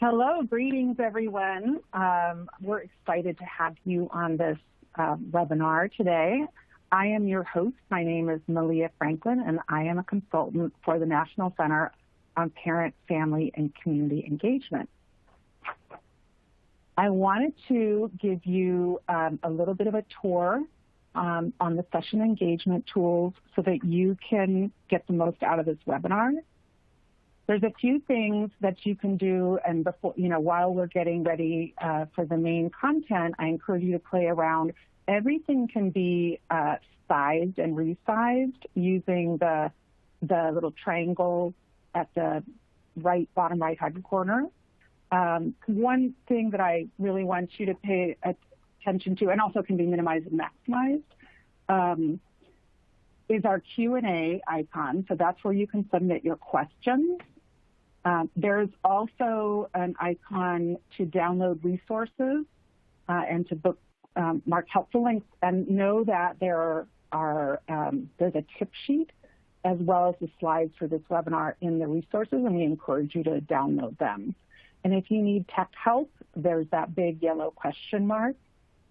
Hello, greetings everyone. We're excited to have you on this webinar today. I am your host. My name is Malia Franklin, and I am a consultant for the National Center on Parent, Family, and Community Engagement. I wanted to give you a little bit of a tour on the session engagement tools so that you can get the most out of this webinar. There's a few things that you can do, and before, while we're getting ready for the main content, I encourage you to play around. Everything can be sized and resized using the little triangle at the bottom right-hand corner. One thing that I really want you to pay attention to, and also can be minimized and maximized, is our Q&A icon. So that's where you can submit your questions. There's also an icon to download resources and to bookmark helpful links. And know that there's a tip sheet as well as the slides for this webinar in the resources, and we encourage you to download them. And if you need tech help, there's that big yellow question mark.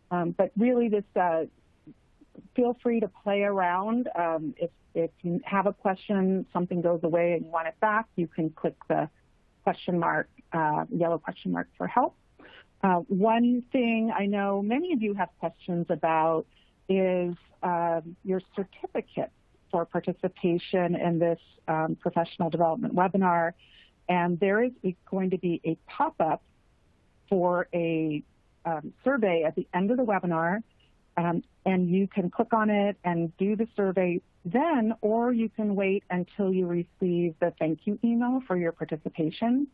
But really, feel free to play around. If you have a question, something goes away and you want it back, you can click the question mark, yellow question mark for help. One thing I know many of you have questions about is your certificate for participation in this professional development webinar. And there is going to be a pop-up for a survey at the end of the webinar. And you can click on it and do the survey then, or you can wait until you receive the thank you email for your participation.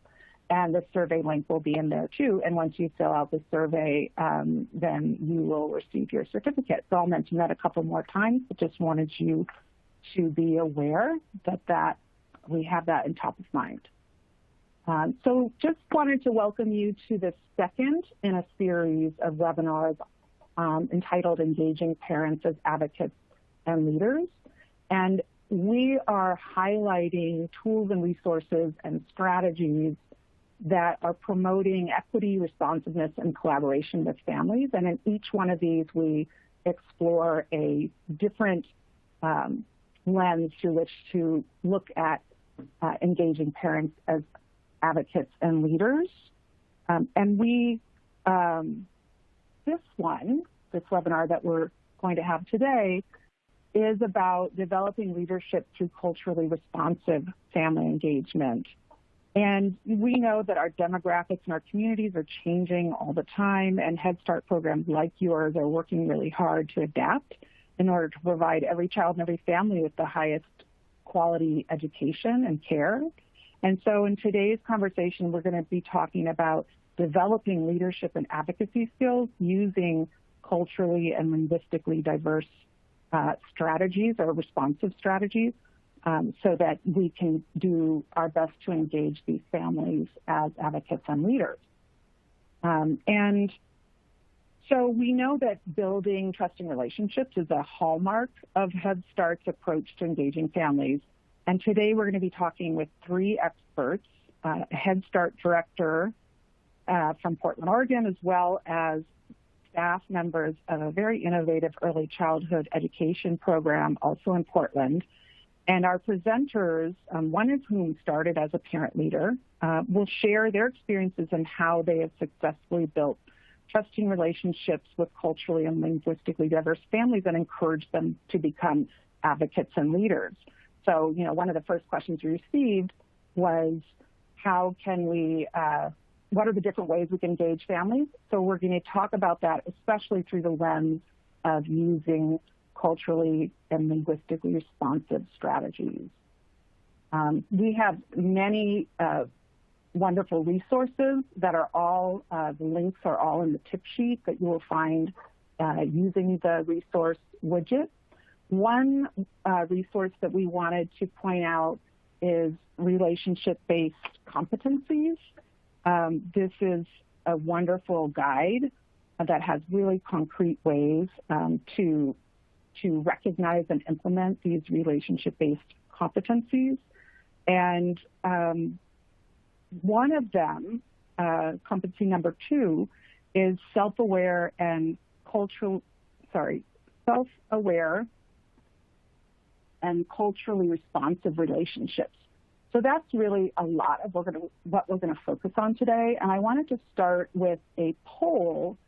And the survey link will be in there too. And once you fill out the survey, then you will receive your certificate. So I'll mention that a couple more times, but just wanted you to be aware that we have that in top of mind. So just wanted to welcome you to the second in a series of webinars entitled Engaging Parents as Advocates and Leaders. And we are highlighting tools and resources and strategies that are promoting equity, responsiveness, and collaboration with families. And in each one of these, we explore a different lens through which to look at engaging parents as advocates and leaders. This webinar that we're going to have today is about developing leadership through culturally responsive family engagement. And we know that our demographics in our communities are changing all the time, and Head Start programs like yours are working really hard to adapt in order to provide every child and every family with the highest quality education and care. And so in today's conversation, we're going to be talking about developing leadership and advocacy skills using culturally and linguistically diverse strategies or responsive strategies so that we can do our best to engage these families as advocates and leaders. And so we know that building trusting relationships is a hallmark of Head Start's approach to engaging families. And today we're going to be talking with three experts, a Head Start director from Portland, Oregon, as well as staff members of a very innovative early childhood education program, also in Portland. And our presenters, one of whom started as a parent leader, will share their experiences and how they have successfully built trusting relationships with culturally and linguistically diverse families and encourage them to become advocates and leaders. So, one of the first questions we received was, what are the different ways we can engage families? So we're going to talk about that, especially through the lens of using culturally and linguistically responsive strategies. We have many wonderful resources that are all, the links are all in the tip sheet that you will find using the resource widget. One resource that we wanted to point out is relationship-based competencies. This is a wonderful guide that has really concrete ways to recognize and implement these relationship-based competencies. And one of them competency number 2 is self-aware and self-aware and culturally responsive relationships. So that's really a lot of what we're going to focus on today. And I wanted to start with a poll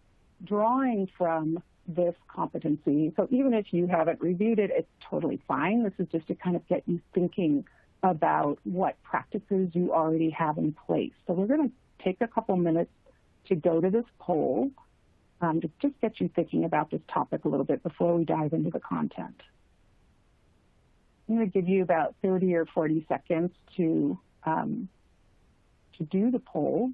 drawing from this competency. So even if you haven't reviewed it, it's totally fine. This is just to kind of get you thinking about what practices you already have in place. So we're going to take a couple minutes to go to this poll to just get you thinking about this topic a little bit before we dive into the content. I'm going to give you about 30 or 40 seconds to do the poll.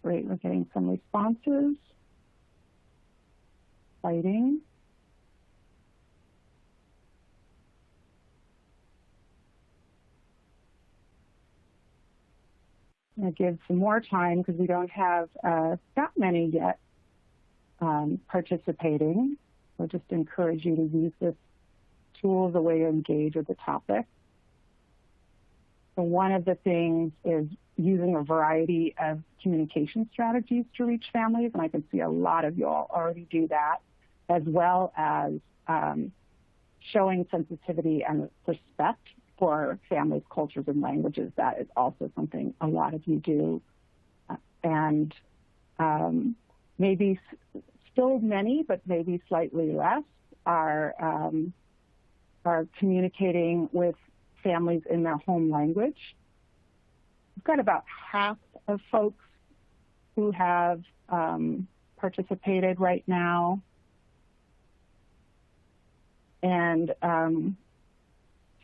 Great, we're getting some responses. Exciting. I'm going to give some more time because we don't have that many yet participating. I'll just encourage you to use this tool as a way to engage with the topic. So one of the things is using a variety of communication strategies to reach families, and I can see a lot of you all already do that, as well as showing sensitivity and respect for families, cultures, and languages. That is also something a lot of you do. And maybe still many, but maybe slightly less, are communicating with families in their home language. We've got about half of folks who have participated right now. And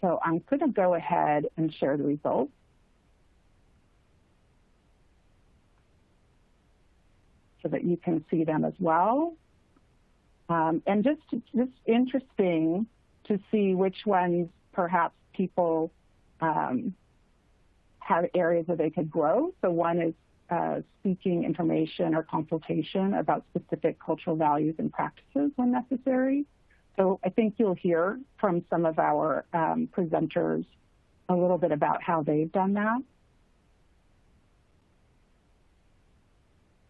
so I'm going to go ahead and share the results. So that you can see them as well. And just interesting to see which ones perhaps people have areas where they could grow. So one is seeking information or consultation about specific cultural values and practices when necessary. So I think you'll hear from some of our presenters a little bit about how they've done that.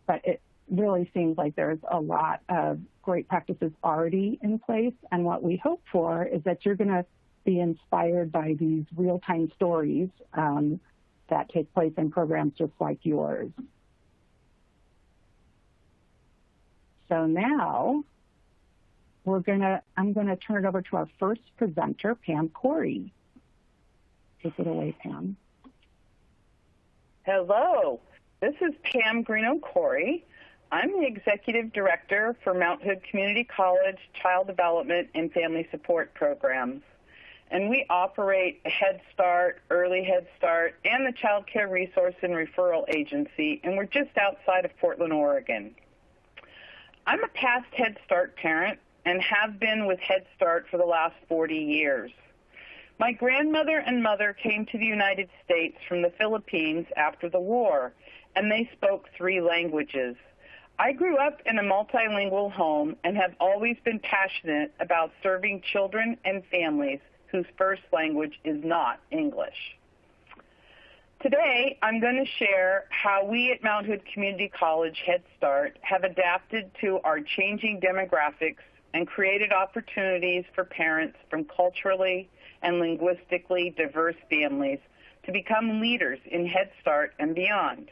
But it really seems like there's a lot of great practices already in place. And what we hope for is that you're going to be inspired by these real-time stories that take place in programs just like yours. So now I'm gonna turn it over to our first presenter, Pam Corey. Take it away, Pam. Hello, this is Pam Greeno Corey. I'm the Executive Director for Mount Hood Community College Child Development and Family Support Programs. And we operate Head Start, Early Head Start, and the Child Care Resource and Referral Agency, and we're just outside of Portland, Oregon. I'm a past Head Start parent and have been with Head Start for the last 40 years. My grandmother and mother came to the United States from the Philippines after the war, and they spoke 3 languages. I grew up in a multilingual home and have always been passionate about serving children and families whose first language is not English. Today, I'm going to share how we at Mount Hood Community College Head Start have adapted to our changing demographics and created opportunities for parents from culturally and linguistically diverse families to become leaders in Head Start and beyond.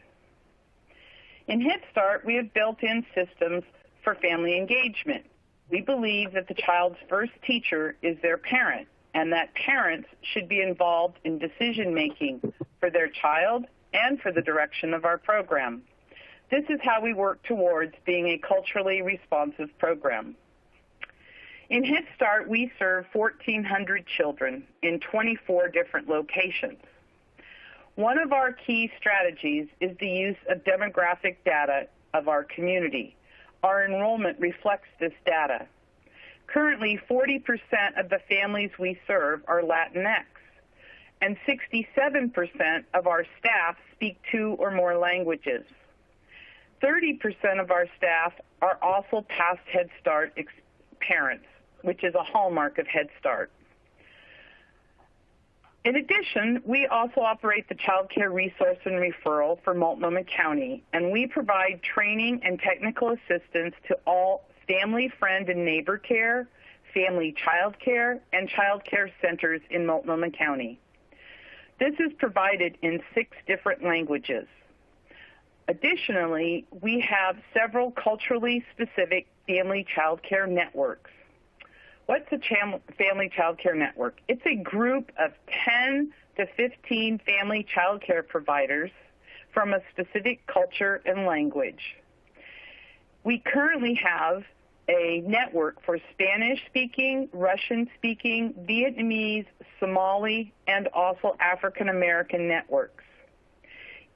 In Head Start, we have built-in systems for family engagement. We believe that the child's first teacher is their parent, and that parents should be involved in decision-making for their child and for the direction of our program. This is how we work towards being a culturally responsive program. In Head Start, we serve 1,400 children in 24 different locations. One of our key strategies is the use of demographic data of our community. Our enrollment reflects this data. Currently, 40% of the families we serve are Latinx, and 67% of our staff speak 2 or more languages. 30% of our staff are also past Head Start parents, which is a hallmark of Head Start. In addition, we also operate the Child Care Resource and Referral for Multnomah County, and we provide training and technical assistance to all family, friend, and neighbor care, family child care, and child care centers in Multnomah County. This is provided in 6 different languages. Additionally, we have several culturally specific family child care networks. What's a family child care network? It's a group of 10 to 15 family child care providers from a specific culture and language. We currently have a network for Spanish-speaking, Russian-speaking, Vietnamese, Somali, and also African-American networks.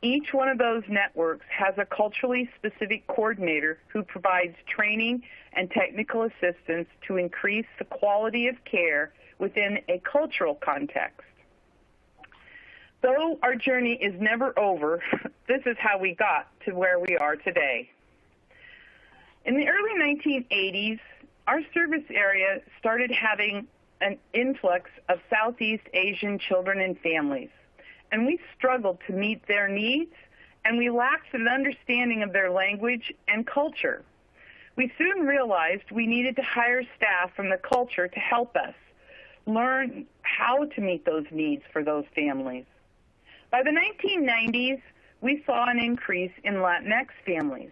Each one of those networks has a culturally specific coordinator who provides training and technical assistance to increase the quality of care within a cultural context. Though our journey is never over, this is how we got to where we are today. In the early 1980s, our service area started having an influx of Southeast Asian children and families, and we struggled to meet their needs, and we lacked an understanding of their language and culture. We soon realized we needed to hire staff from the culture to help us learn how to meet those needs for those families. By the 1990s, we saw an increase in Latinx families.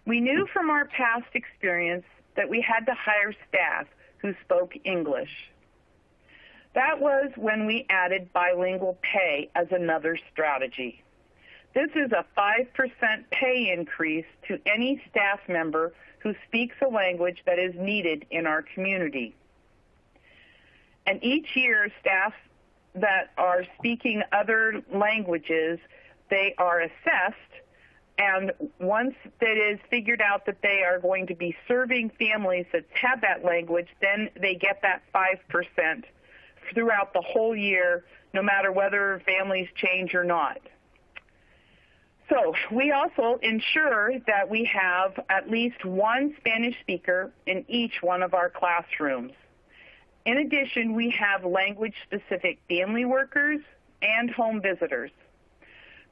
We knew from our past experience that we had to hire staff who spoke English. That was when we added bilingual pay as another strategy. This is a 5% pay increase to any staff member who speaks a language that is needed in our community. And each year, staff that are speaking other languages, they are assessed, and once it is figured out that they are going to be serving families that have that language, then they get that 5% throughout the whole year, no matter whether families change or not. So we also ensure that we have at least one Spanish speaker in each one of our classrooms. In addition, we have language-specific family workers and home visitors.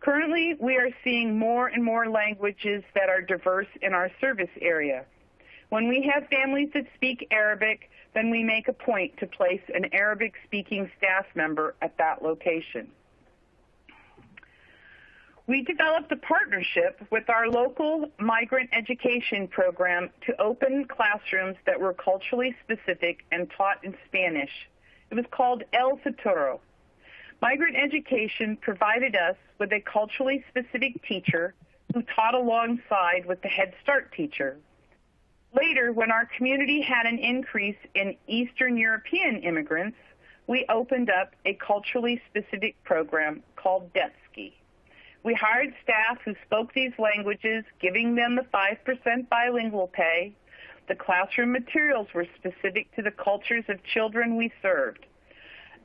Currently, we are seeing more and more languages that are diverse in our service area. When we have families that speak Arabic, then we make a point to place an Arabic-speaking staff member at that location. We developed a partnership with our local migrant education program to open classrooms that were culturally specific and taught in Spanish. It was called El Futuro. Migrant education provided us with a culturally specific teacher who taught alongside with the Head Start teacher. Later, when our community had an increase in Eastern European immigrants, we opened up a culturally specific program called Detski. We hired staff who spoke these languages, giving them the 5% bilingual pay. The classroom materials were specific to the cultures of children we served.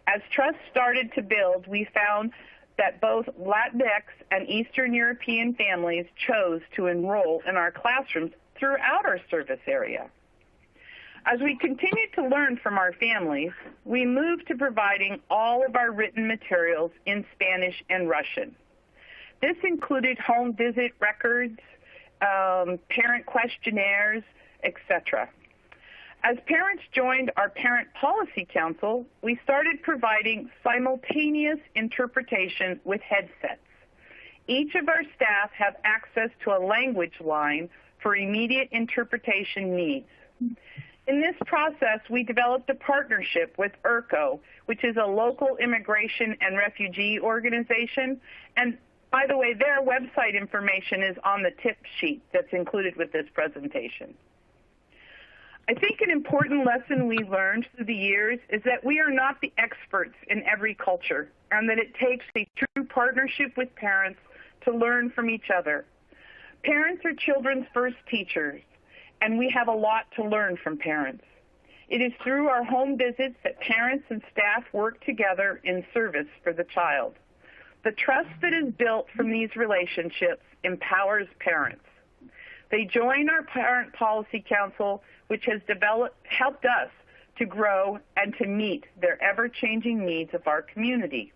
As trust started to build, we found that both Latinx and Eastern European families chose to enroll in our classrooms throughout our service area. As we continued to learn from our families, we moved to providing all of our written materials in Spanish and Russian. This included home visit records, parent questionnaires, etc. As parents joined our Parent Policy Council, we started providing simultaneous interpretation with headsets. Each of our staff have access to a language line for immediate interpretation needs. In this process, we developed a partnership with IRCO, which is a local immigration and refugee organization. And by the way, their website information is on the tip sheet that's included with this presentation. I think an important lesson we learned through the years is that we are not the experts in every culture, and that it takes a true partnership with parents to learn from each other. Parents are children's first teachers, and we have a lot to learn from parents. It is through our home visits that parents and staff work together in service for the child. The trust that is built from these relationships empowers parents. They join our Parent Policy Council, which has helped us to grow and to meet their ever-changing needs of our community.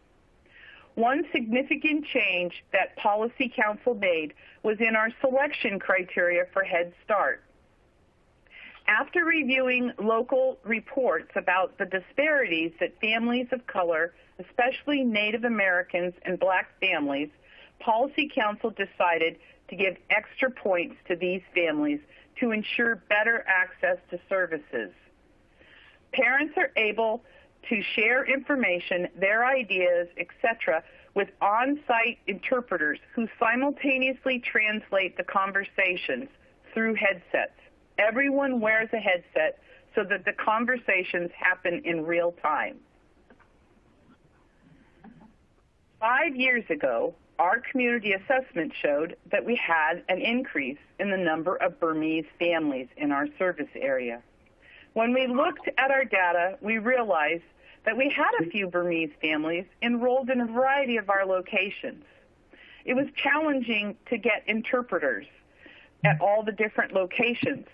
One significant change that Policy Council made was in our selection criteria for Head Start. After reviewing local reports about the disparities that families of color, especially Native Americans and Black families, Policy Council decided to give extra points to these families to ensure better access to services. Parents are able to share information, their ideas, etc., with on-site interpreters who simultaneously translate the conversations through headsets. Everyone wears a headset so that the conversations happen in real time. 5 years ago, our community assessment showed that we had an increase in the number of Burmese families in our service area. When we looked at our data, we realized that we had a few Burmese families enrolled in a variety of our locations. It was challenging to get interpreters at all the different locations.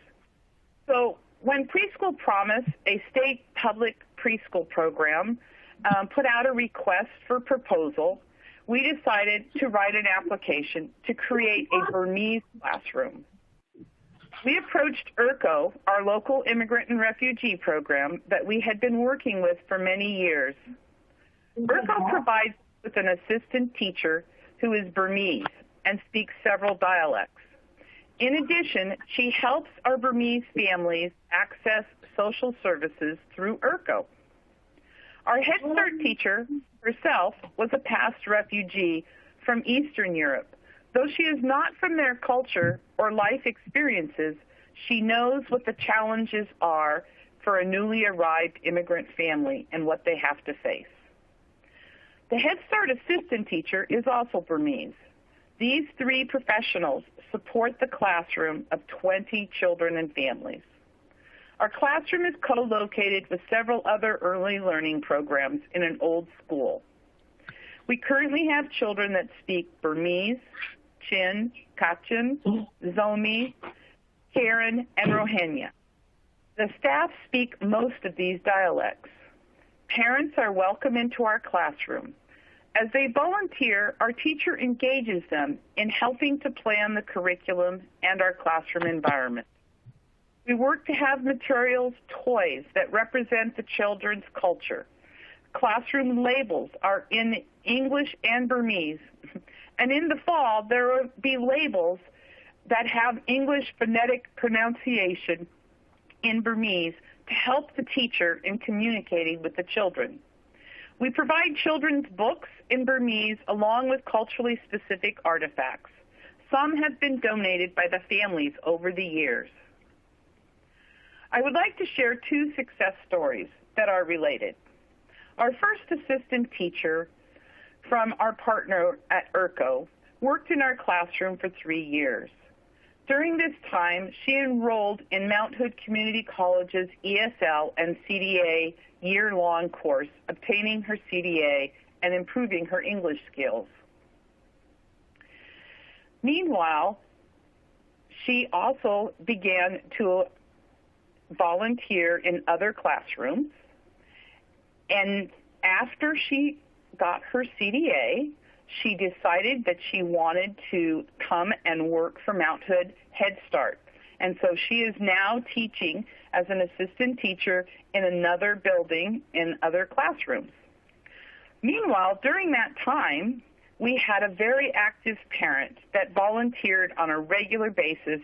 So when Preschool Promise, a state public preschool program, put out a request for proposal, we decided to write an application to create a Burmese classroom. We approached IRCO, our local immigrant and refugee program that we had been working with for many years. IRCO provides with an assistant teacher who is Burmese and speaks several dialects. In addition, she helps our Burmese families access social services through IRCO. Our Head Start teacher herself was a past refugee from Eastern Europe. Though she is not from their culture or life experiences, she knows what the challenges are for a newly arrived immigrant family and what they have to face. The Head Start assistant teacher is also Burmese. These three professionals support the classroom of 20 children and families. Our classroom is co-located with several other early learning programs in an old school. We currently have children that speak Burmese, Chin, Kachin, Zomi, Karen, and Rohingya. The staff speak most of these dialects. Parents are welcome into our classroom. As they volunteer, our teacher engages them in helping to plan the curriculum and our classroom environment. We work to have materials, toys that represent the children's culture. Classroom labels are in English and Burmese. And in the fall, there will be labels that have English phonetic pronunciation in Burmese to help the teacher in communicating with the children. We provide children's books in Burmese along with culturally specific artifacts. Some have been donated by the families over the years. I would like to share two success stories that are related. Our first assistant teacher from our partner at IRCO worked in our classroom for 3 years. During this time, she enrolled in Mount Hood Community College's ESL and CDA year-long course, obtaining her CDA and improving her English skills. Meanwhile, she also began to volunteer in other classrooms, and after she got her CDA, she decided that she wanted to come and work for Mount Hood Head Start. And so she is now teaching as an assistant teacher in another building in other classrooms. Meanwhile, during that time, we had a very active parent that volunteered on a regular basis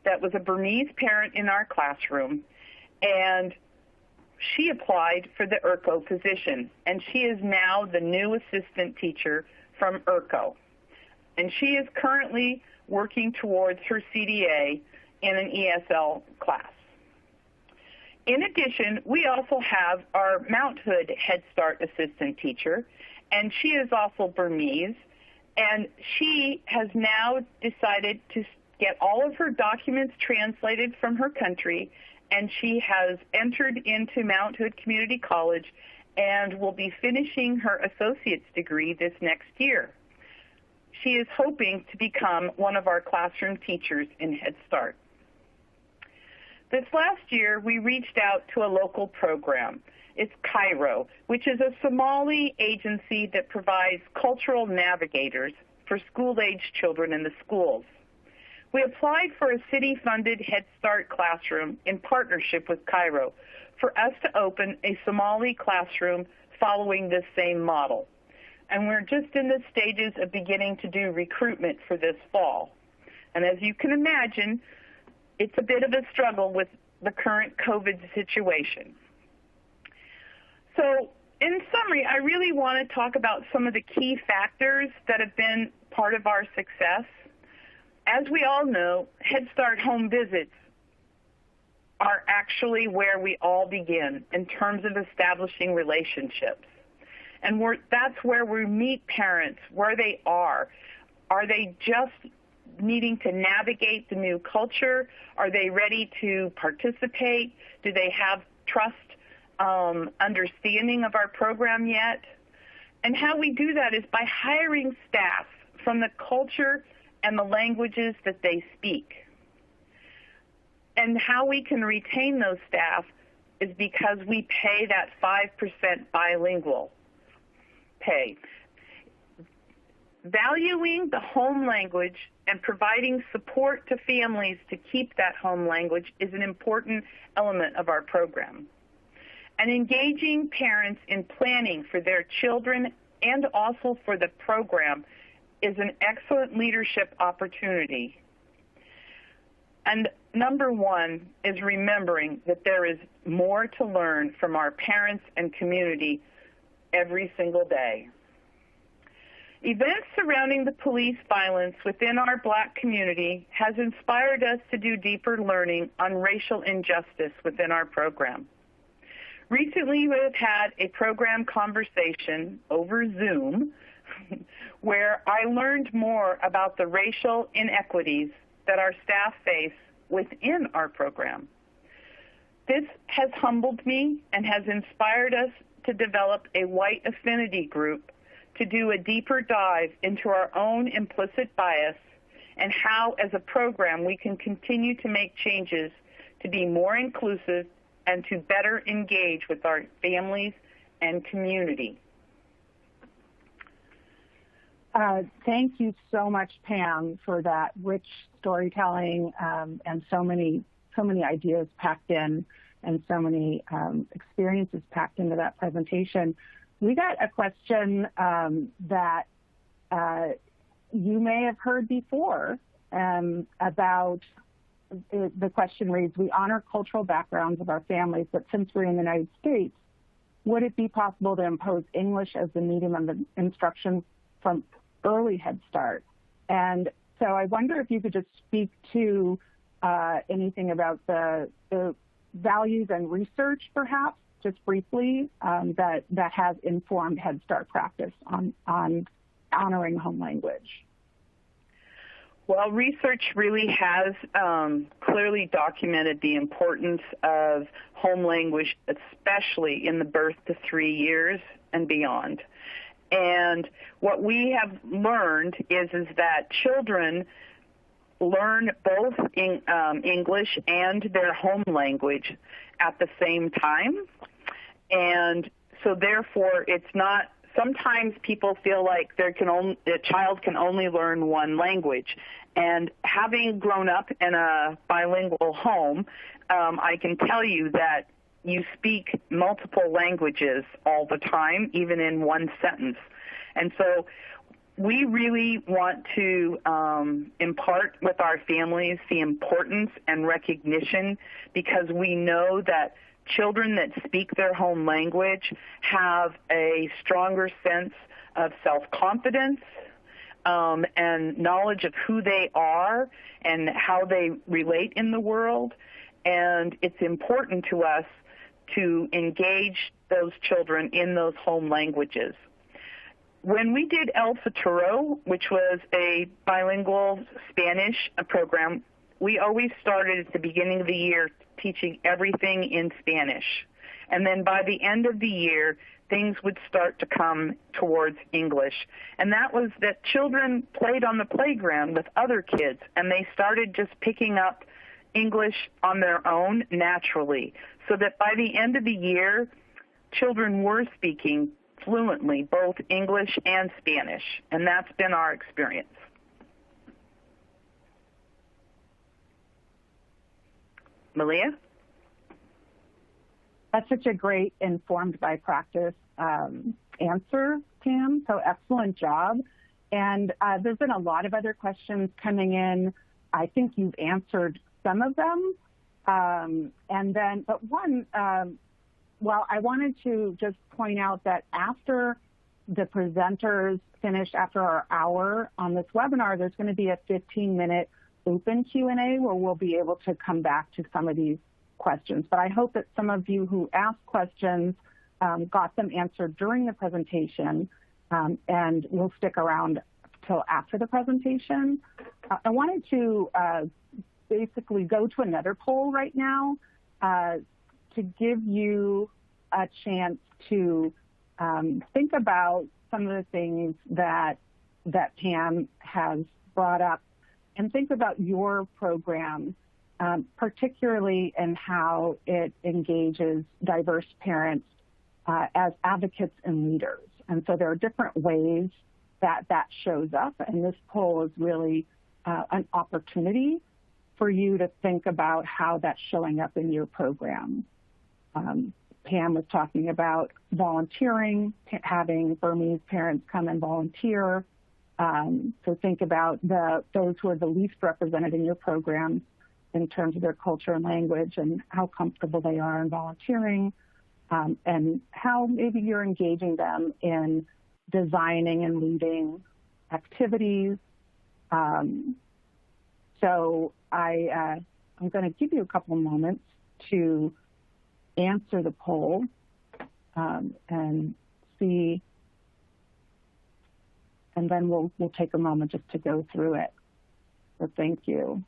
that was a Burmese parent in our classroom, and she applied for the IRCO position, and she is now the new assistant teacher from IRCO. And she is currently working towards her CDA in an ESL class. In addition, we also have our Mount Hood Head Start assistant teacher, and she is also Burmese, and she has now decided to get all of her documents translated from her country and she has entered into Mount Hood Community College and will be finishing her associate's degree this next year. She is hoping to become one of our classroom teachers in Head Start. This last year, we reached out to a local program. It's Cairo, which is a Somali agency that provides cultural navigators for school-age children in the schools. We applied for a city-funded Head Start classroom in partnership with Cairo for us to open a Somali classroom following this same model. And we're just in the stages of beginning to do recruitment for this fall. And as you can imagine, it's a bit of a struggle with the current COVID situation. So in summary, I really want to talk about some of the key factors that have been part of our success. As we all know, Head Start home visits are actually where we all begin in terms of establishing relationships. And that's where we meet parents, where they are. Are they just needing to navigate the new culture? Are they ready to participate? Do they have trust, understanding of our program yet? And how we do that is by hiring staff from the culture and the languages that they speak. And how we can retain those staff is because we pay that 5% bilingual pay. Valuing the home language and providing support to families to keep that home language is an important element of our program. And engaging parents in planning for their children and also for the program is an excellent leadership opportunity. And number one is remembering that there is more to learn from our parents and community every single day. Events surrounding the police violence within our Black community has inspired us to do deeper learning on racial injustice within our program. Recently, we have had a program conversation over Zoom where I learned more about the racial inequities that our staff face within our program. This has humbled me and has inspired us to develop a white affinity group to do a deeper dive into our own implicit bias and how, as a program, we can continue to make changes to be more inclusive and to better engage with our families and community. Thank you so much, Pam, for that rich storytelling and so many ideas packed in and so many experiences packed into that presentation. We got a question that you may have heard before about, the question reads, we honor cultural backgrounds of our families, but since we're in the United States, would it be possible to impose English as the medium of instruction from early Head Start? And so I wonder if you could just speak to anything about the values and research, perhaps, just briefly, that has informed Head Start practice on honoring home language. Well, research really has clearly documented the importance of home language, especially in the birth to 3 years and beyond. And what we have learned is that children learn both English and their home language at the same time. And so therefore, it's not, sometimes people feel like a child can only learn one language. And having grown up in a bilingual home, I can tell you that you speak multiple languages all the time, even in one sentence. And so we really want to impart with our families the importance and recognition, because we know that children that speak their home language have a stronger sense of self-confidence and knowledge of who they are and how they relate in the world. And it's important to us to engage those children in those home languages. When we did El Futuro, which was a bilingual Spanish program, we always started at the beginning of the year teaching everything in Spanish. And then by the end of the year, things would start to come towards English. And that was that children played on the playground with other kids, and they started just picking up English on their own naturally, so that by the end of the year, children were speaking fluently both English and Spanish, and that's been our experience. Malia? That's such a great informed by practice answer, Pam. So excellent job. And there's been a lot of other questions coming in. I think you've answered some of them. But one, well, I wanted to just point out that after the presenters finish, after our hour on this webinar, there's going to be a 15-minute open Q&A where we'll be able to come back to some of these questions. But I hope that some of you who asked questions got them answered during the presentation, and will stick around till after the presentation. I wanted to basically go to another poll right now to give you a chance to think about some of the things that Pam has brought up, and think about your program, particularly in how it engages diverse parents as advocates and leaders. And so there are different ways that shows up, and this poll is really an opportunity for you to think about how that's showing up in your program. Pam was talking about volunteering, having Burmese parents come and volunteer. So think about those who are the least represented in your program in terms of their culture and language, and how comfortable they are in volunteering, and how maybe you're engaging them in designing and leading activities. So I'm going to give you a couple moments to answer the poll and see, and then we'll take a moment just to go through it. So thank you.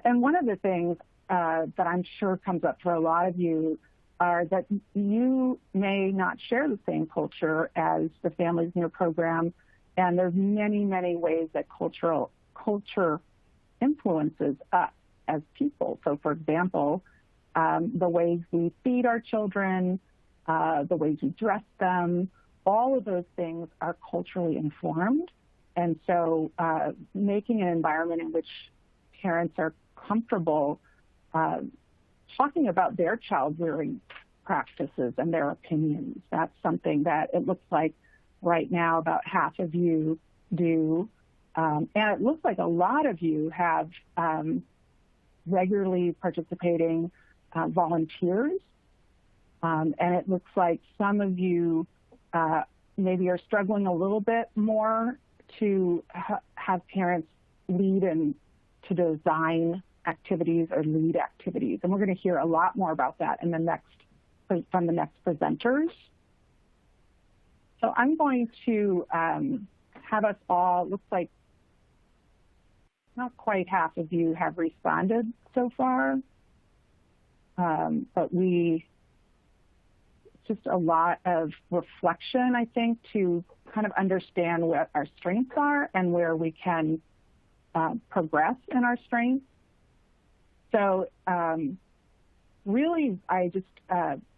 And one of the things that I'm sure comes up for a lot of you are that you may not share the same culture as the families in your program, and there's many, many ways that culture influences us as people. So for example, the ways we feed our children, the ways we dress them, all of those things are culturally informed. And so making an environment in which parents are comfortable talking about their child rearing practices and their opinions, that's something that it looks like right now about half of you do. And it looks like a lot of you have regularly participating volunteers. And it looks like some of you maybe are struggling a little bit more to have parents lead and to design activities or lead activities. And we're going to hear a lot more about that in from the next presenters. So I'm going to have us all, looks like not quite half of you have responded so far, but just a lot of reflection, I think, to kind of understand what our strengths are and where we can progress in our strengths. So really, I just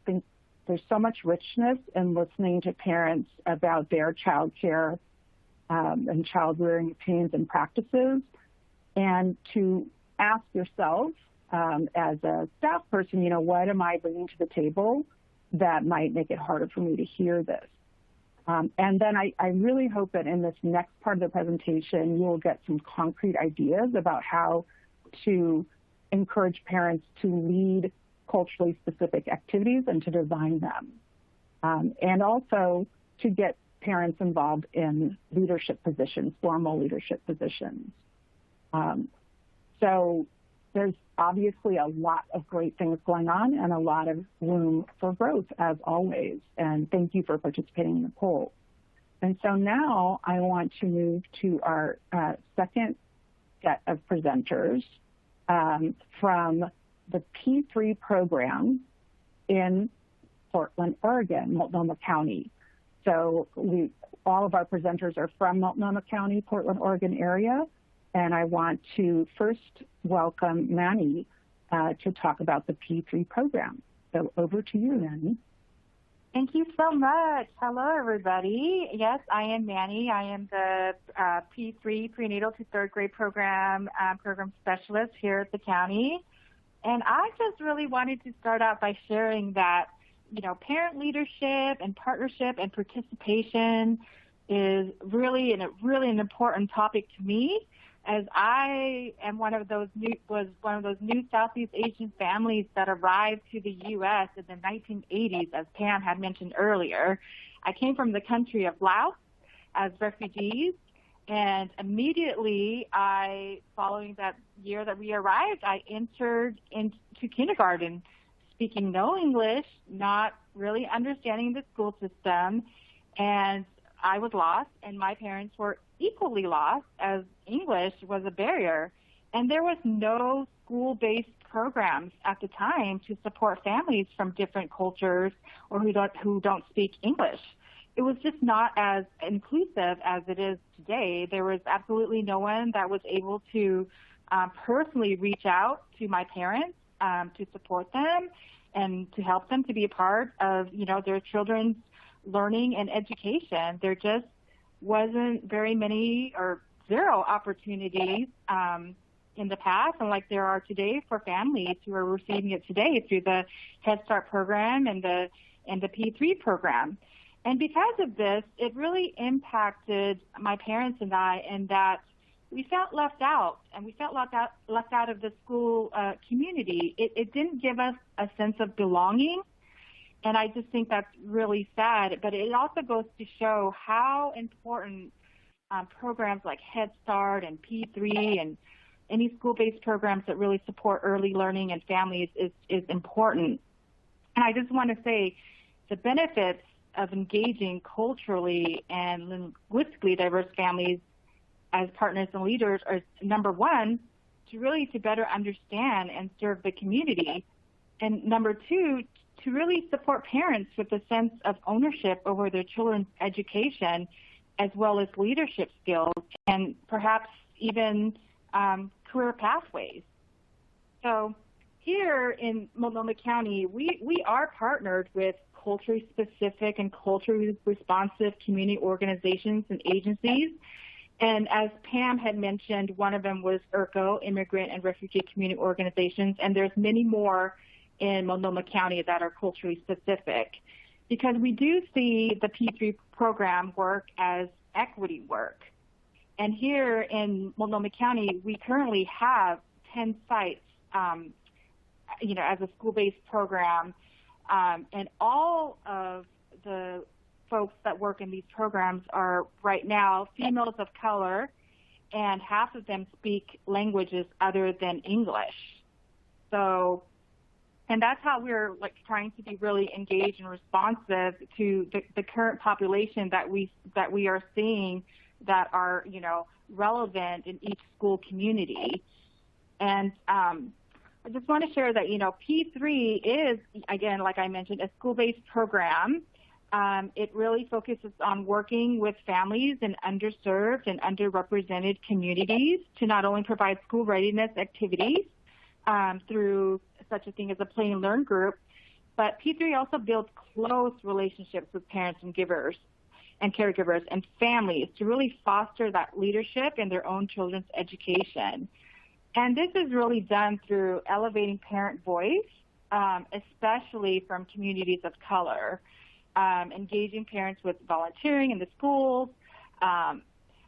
think there's so much richness in listening to parents about their child care and child rearing opinions and practices, and to ask yourself as a staff person, what am I bringing to the table that might make it harder for me to hear this? And then I really hope that in this next part of the presentation, you'll get some concrete ideas about how to encourage parents to lead culturally specific activities and to design them. And also to get parents involved in leadership positions, formal leadership positions. So there's obviously a lot of great things going on and a lot of room for growth, as always. And thank you for participating in the poll. And so now I want to move to our second set of presenters. from the P3 program in Portland, Oregon, Multnomah County. So all of our presenters are from Multnomah County, Portland, Oregon area. And I want to first welcome Manny to talk about the P3 program. So over to you, Manny. Thank you so much. Hello, everybody. Yes, I am Manny. I am the P3 prenatal to third grade program specialist here at the county. And I just really wanted to start out by sharing that, parent leadership and partnership and participation is really an important topic to me, as I am one of those new Southeast Asian families that arrived to the U.S. in the 1980s, as Pam had mentioned earlier. I came from the country of Laos as refugees, and immediately following that year that we arrived, I entered into kindergarten, speaking no English, not really understanding the school system, and I was lost, and my parents were equally lost, as English was a barrier. And there was no school-based programs at the time to support families from different cultures or who don't speak English. It was just not as inclusive as it is today. There was absolutely no one that was able to personally reach out to my parents to support them and to help them to be a part of, their children's learning and education. There just wasn't very many or zero opportunities in the past, and like there are today for families who are receiving it today through the Head Start program and the P3 program. And because of this, it really impacted my parents and I in that we felt left out, and we felt left out of the school community. It didn't give us a sense of belonging. And I just think that's really sad. But it also goes to show how important programs like Head Start and P3 and any school-based programs that really support early learning and families is important. And I just want to say the benefits of engaging culturally and linguistically diverse families as partners and leaders are, number one, to better understand and serve the community. And number two, to really support parents with a sense of ownership over their children's education, as well as leadership skills and perhaps even career pathways. So here in Multnomah County, we are partnered with culturally specific and culturally responsive community organizations and agencies. And as Pam had mentioned, one of them was IRCO, Immigrant and Refugee Community Organizations, and there's many more in Multnomah County that are culturally specific, because we do see the P3 program work as equity work. And here in Multnomah County, we currently have 10 sites, as a school-based program, and all of the folks that work in these programs are right now females of color, and half of them speak languages other than English. So, and that's how we're trying to be really engaged and responsive to the current population that we are seeing that are, relevant in each school community. And I just want to share that, P3 is, again, like I mentioned, a school-based program. It really focuses on working with families in underserved and underrepresented communities to not only provide school readiness activities through such a thing as a play and learn group, but P3 also builds close relationships with parents and caregivers and families to really foster that leadership in their own children's education. And this is really done through elevating parent voice, especially from communities of color, engaging parents with volunteering in the schools,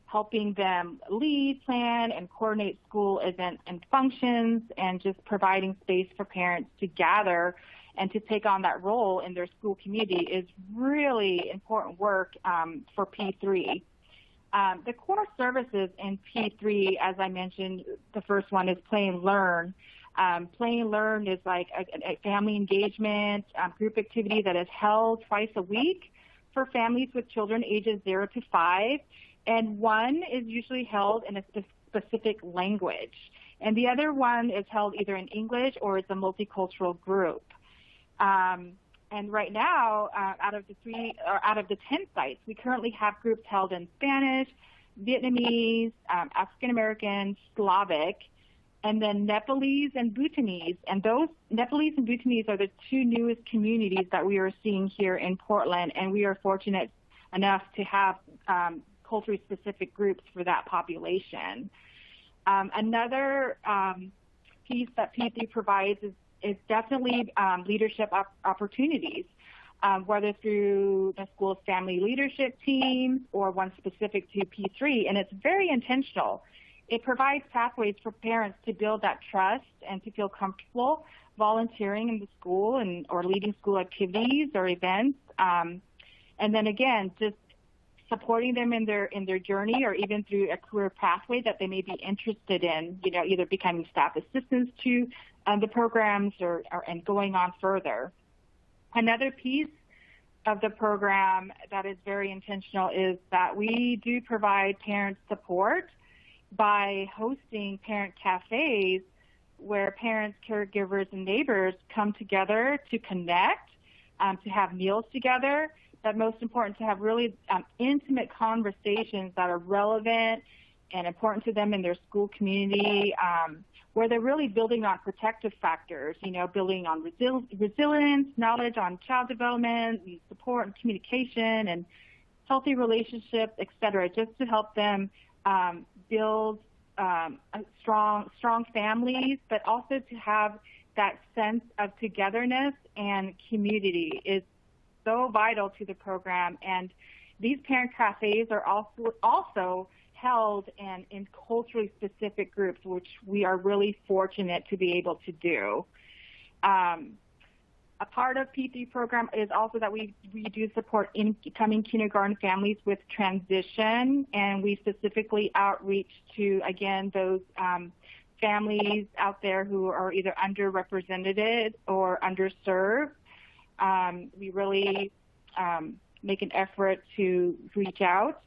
helping them lead, plan, and coordinate school events and functions, and just providing space for parents to gather and to take on that role in their school community is really important work for P3. The core services in P3, as I mentioned, the first one is Play and Learn. Play and Learn is like a family engagement group activity that is held twice a week for families with children ages 0 to 5. And one is usually held in a specific language. And the other one is held either in English or it's a multicultural group. And right now, out of the 10 sites, we currently have groups held in Spanish, Vietnamese, African American, Slavic, and then Nepalese and Bhutanese. And those Nepalese and Bhutanese are the two newest communities that we are seeing here in Portland, and we are fortunate enough to have culturally specific groups for that population. Another piece that P3 provides is definitely leadership opportunities, whether through the school's family leadership teams or one specific to P3, and it's very intentional. It provides pathways for parents to build that trust and to feel comfortable volunteering in the school or leading school activities or events. And then again, just supporting them in their journey or even through a career pathway that they may be interested in, either becoming staff assistants to the programs and going on further. Another piece of the program that is very intentional is that we do provide parent support by hosting parent cafes where parents, caregivers, and neighbors come together to connect, to have meals together, but most important, to have really intimate conversations that are relevant and important to them in their school community, where they're really building on protective factors, building on resilience, knowledge on child development, and support and communication, and healthy relationships, et cetera, just to help them build strong families, but also to have that sense of togetherness and community is so vital to the program. And these parent cafes are also held in culturally specific groups, which we are really fortunate to be able to do. A part of P3 program is also that we do support incoming kindergarten families with transition, and we specifically outreach to, again, those families out there who are either underrepresented or underserved. We really make an effort to reach out.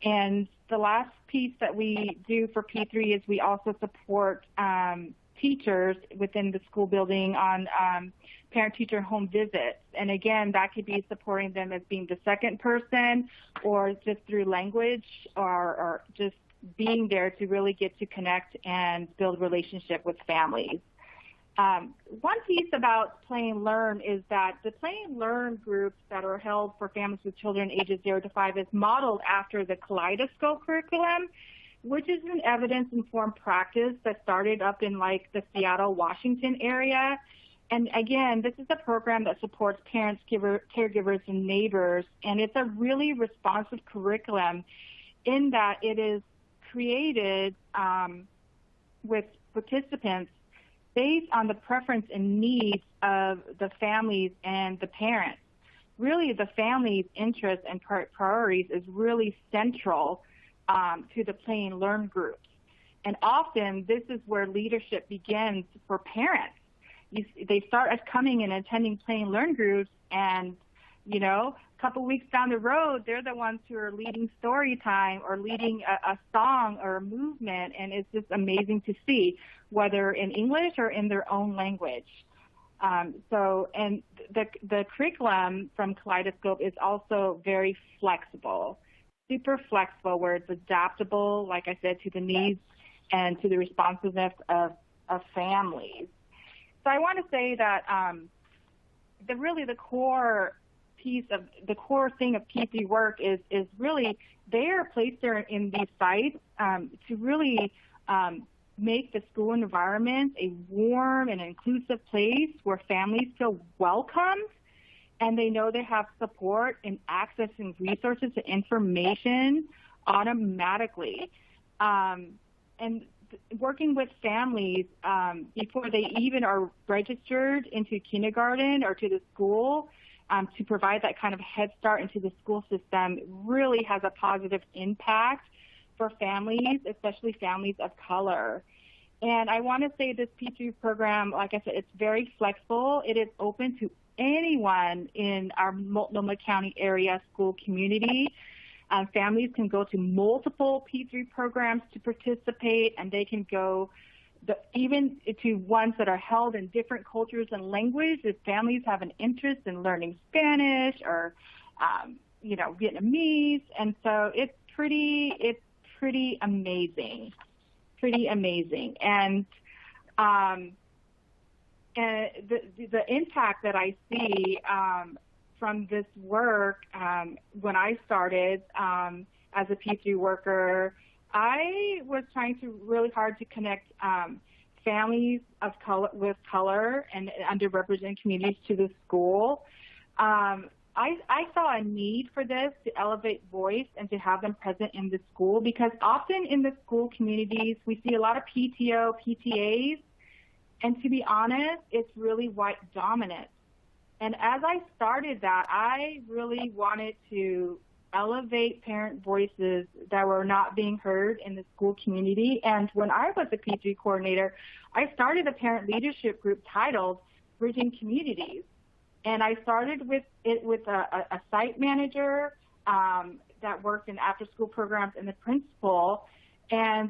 And the last piece that we do for P3 is we also support teachers within the school building on parent-teacher home visits. And again, that could be supporting them as being the second person or just through language or just being there to really get to connect and build relationship with families. One piece about Play and Learn is that the Play and Learn groups that are held for families with children ages 0 to 5 is modeled after the Kaleidoscope curriculum, which is an evidence-informed practice that started up in like the Seattle, Washington area. And again, this is a program that supports parents, caregivers, and neighbors, and it's a really responsive curriculum in that it is created with participants based on the preference and needs of the families and the parents. Really, the family's interests and priorities is really central to the Play and Learn groups. And often, this is where leadership begins for parents. They start as coming and attending Play and Learn groups, and, a couple weeks down the road, they're the ones who are leading story time or leading a song or a movement, and it's just amazing to see, whether in English or in their own language. And the curriculum from Kaleidoscope is also very flexible, super flexible, where it's adaptable, like I said, to the needs and to the responsiveness of families. So I want to say that the core piece of the core thing of P3 work is really they are placed there in these sites to really make the school environment a warm and inclusive place where families feel welcomed and they know they have support in accessing resources and information automatically. And working with families before they even are registered into kindergarten or to the school to provide that kind of head start into the school system really has a positive impact for families, especially families of color. And I want to say this P3 program, like I said, it's very flexible. It is open to anyone in our Multnomah County area school community. Families can go to multiple P3 programs to participate, and they can go even to ones that are held in different cultures and language. If families have an interest in learning Spanish or, Vietnamese, and so it's pretty amazing, and the impact that I see from this work when I started as a P3 worker, I was trying to really hard to connect families of color with color and underrepresented communities to the school. I saw a need for this to elevate voice and to have them present in the school, because often in the school communities we see a lot of PTO, PTAs, and to be honest, it's really white dominant. And as I started that, I really wanted to elevate parent voices that were not being heard in the school community. And when I was a P3 coordinator, I started a parent leadership group titled Bridging Communities. And I started with a site manager that worked in after-school programs and the principal. And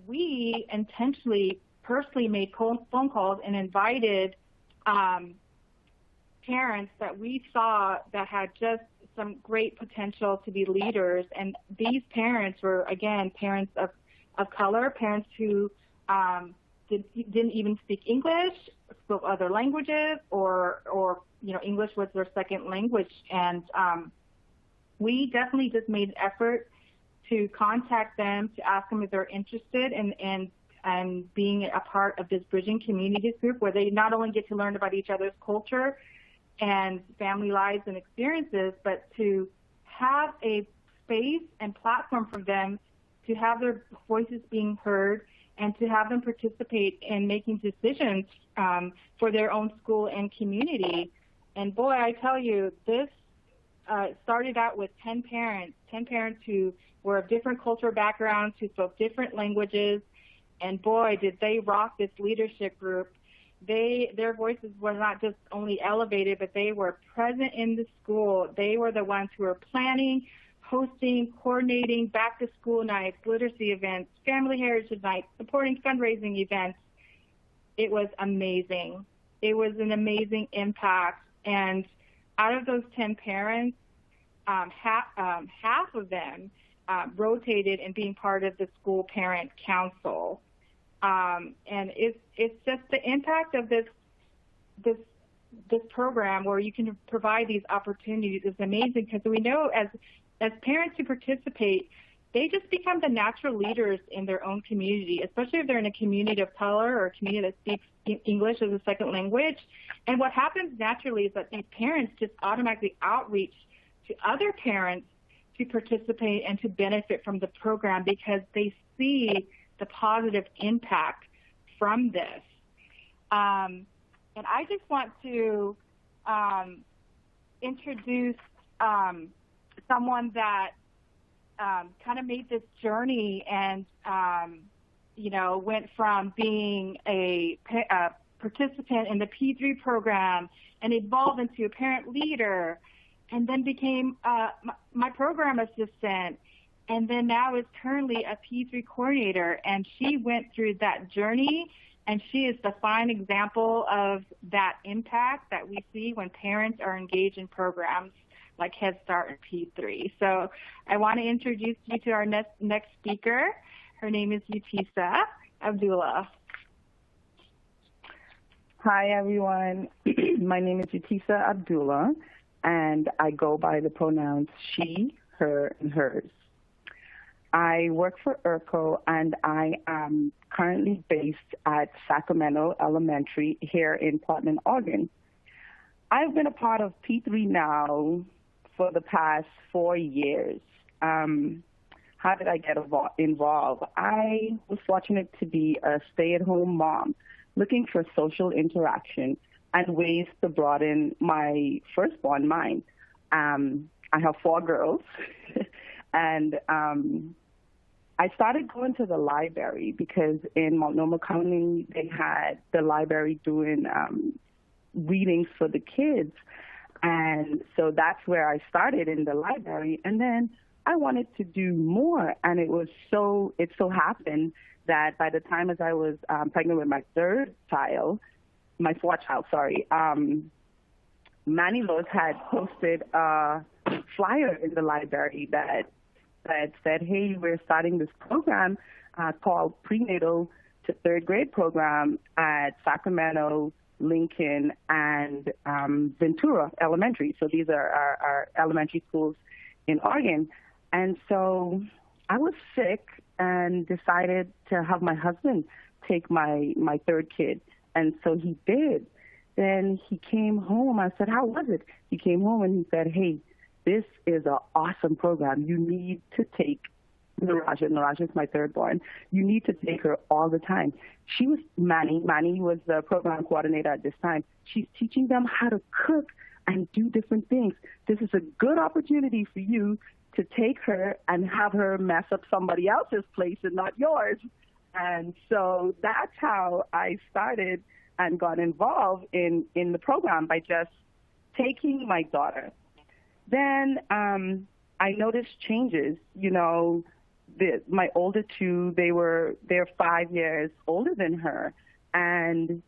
we intentionally, personally made phone calls and invited parents that we saw that had just some great potential to be leaders. And these parents were, again, parents of color, parents who didn't even speak English, spoke other languages, or English was their second language. And we definitely just made an effort to contact them, to ask them if they're interested in being a part of this Bridging Communities group, where they not only get to learn about each other's culture and family lives and experiences, but to have a space and platform for them to have their voices being heard and to have them participate in making decisions for their own school and community. And boy, I tell you, this started out with 10 parents who were of different cultural backgrounds, who spoke different languages, and boy, did they rock this leadership group. Their voices were not just only elevated, but they were present in the school. They were the ones who were planning, hosting, coordinating back-to-school nights, literacy events, family heritage nights, supporting fundraising events. It was amazing. It was an amazing impact. And out of those 10 parents, half of them rotated in being part of the school parent council. And it's just the impact of this program, where you can provide these opportunities, is amazing, because we know as parents who participate, they just become the natural leaders in their own community, especially if they're in a community of color or a community that speaks English as a second language. And what happens naturally is that these parents just automatically outreach to other parents to participate and to benefit from the program, because they see the positive impact from this. And I just want to introduce someone that kind of made this journey and, went from being a participant in the P3 program and evolved into a parent leader, and then became my program assistant, and then now is currently a P3 coordinator. And she went through that journey, and she is the fine example of that impact that we see when parents are engaged in programs like Head Start and P3. So I want to introduce you to our next speaker. Her name is Yutisa Abdullah. Hi, everyone. My name is Yutisa Abdullah, and I go by the pronouns she, her, and hers. I work for ERCO, and I am currently based at Sacramento Elementary here in Portland, Oregon. I've been a part of P3 now for the past 4 years. How did I get involved? I was fortunate to be a stay-at-home mom looking for social interaction and ways to broaden my firstborn mind. I have 4 girls, and I started going to the library because in Multnomah County, they had the library doing readings for the kids. And so that's where I started, in the library. And then I wanted to do more. And it so happened that by the time as I was pregnant with my fourth child, Manny Lowe's had posted a flyer in the library that said, hey, we're starting this program called Prenatal to Third Grade Program at Sacramento, Lincoln, and Ventura Elementary. So these are our elementary schools in Oregon. And so I was sick and decided to have my husband take my third kid. And so he did. Then he came home. I said, how was it? He came home and he said, hey, this is an awesome program. You need to take Naraja. Naraja is my third born. You need to take her all the time. She was Manny was the program coordinator at this time. She's teaching them how to cook and do different things. This is a good opportunity for you to take her and have her mess up somebody else's place and not yours. And so that's how I started and got involved in the program, by just taking my daughter. Then I noticed changes. You know, my older two, they're 5 years older than her, and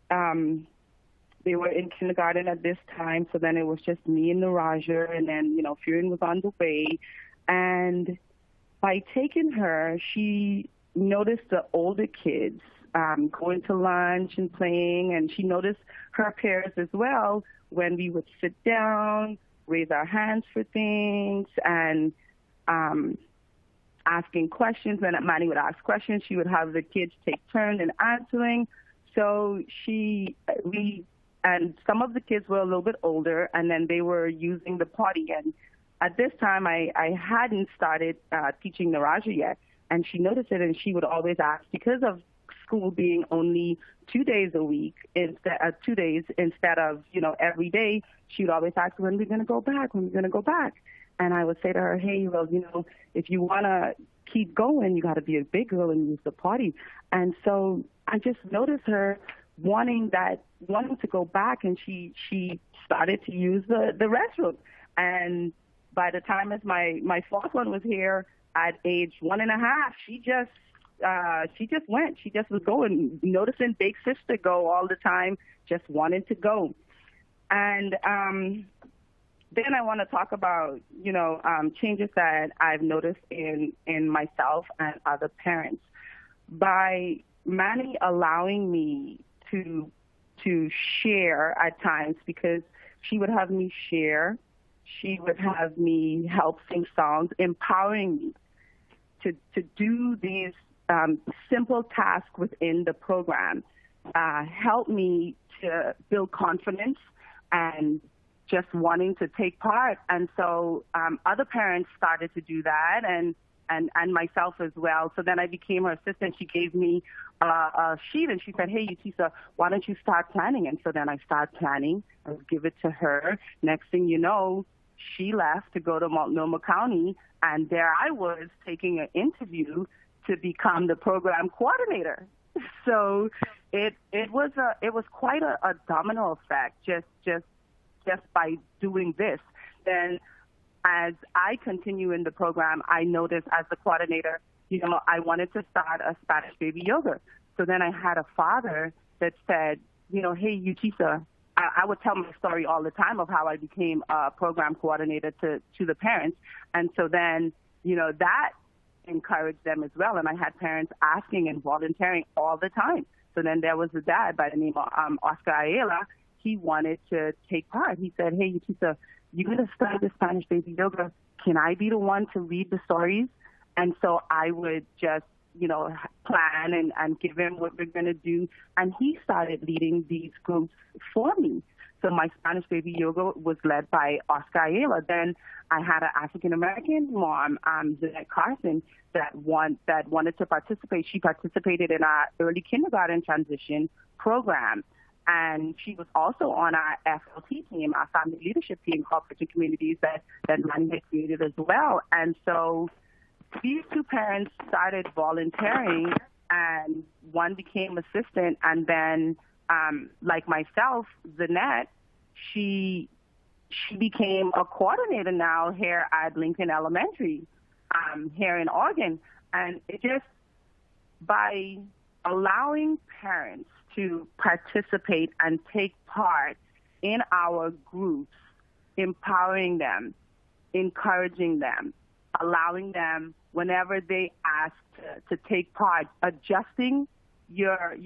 they were in kindergarten at this time. So then it was just me and Naraja, and then, you know, Furin was on the way. And by taking her, she noticed the older kids going to lunch and playing, and she noticed her peers as well when we would sit down, raise our hands for things, and asking questions. When Manny would ask questions, she would have the kids take turns in answering. So and some of the kids were a little bit older, and then they were using the potty. And at this time, I hadn't started teaching Naraja yet, and she noticed it, and she would always ask, because of school being only 2 days a week, instead of, you know, every day, she would always ask, when are we going to go back? When are we going to go back? And I would say to her, hey, well, you know, if you want to keep going, you got to be a big girl and use the potty. And so I just noticed her wanting to go back, and she started to use the restroom. And by the time as my fourth one was here at age 1.5, she just went. She just was going, noticing big sister go all the time, just wanted to go. And then I want to talk about, you know, changes that I've noticed in myself and other parents. By Manny allowing me to share at times, because she would have me share, she would have me help sing songs, empowering me to do these simple tasks within the program, helped me to build confidence and just wanting to take part. And so other parents started to do that, and myself as well. So then I became her assistant. She gave me a sheet, and she said, hey, Utisa, why don't you start planning? And so then I started planning. I would give it to her. Next thing you know, she left to go to Multnomah County, and there I was taking an interview to become the program coordinator. So it was quite a domino effect just by doing this. Then as I continue in the program, I noticed as the coordinator, you know, I wanted to start a Spanish baby yoga. So then I had a father that said, you know, hey, Utisa, I would tell my story all the time of how I became a program coordinator to the parents. And so then, you know, that encouraged them as well. And I had parents asking and volunteering all the time. So then there was a dad by the name of Oscar Ayala. He wanted to take part. He said, hey, Utisa, you're going to start the Spanish baby yoga. Can I be the one to lead the stories? And so I would just, you know, plan and give him what we're going to do. And he started leading these groups for me. So my Spanish baby yoga was led by Oscar Ayala. Then I had an African-American mom, Jeanette Carson, that wanted to participate. She participated in our early kindergarten transition program. And she was also on our FLT team, our family leadership team, Corporate and Communities, that Manny had created as well. And so these two parents started volunteering, and one became assistant. And then, like myself, Zanette, she she became a coordinator now here at Lincoln Elementary here in Oregon. And it just, by allowing parents to participate and take part in our groups, empowering them, encouraging them, allowing them whenever they ask to take part, adjusting your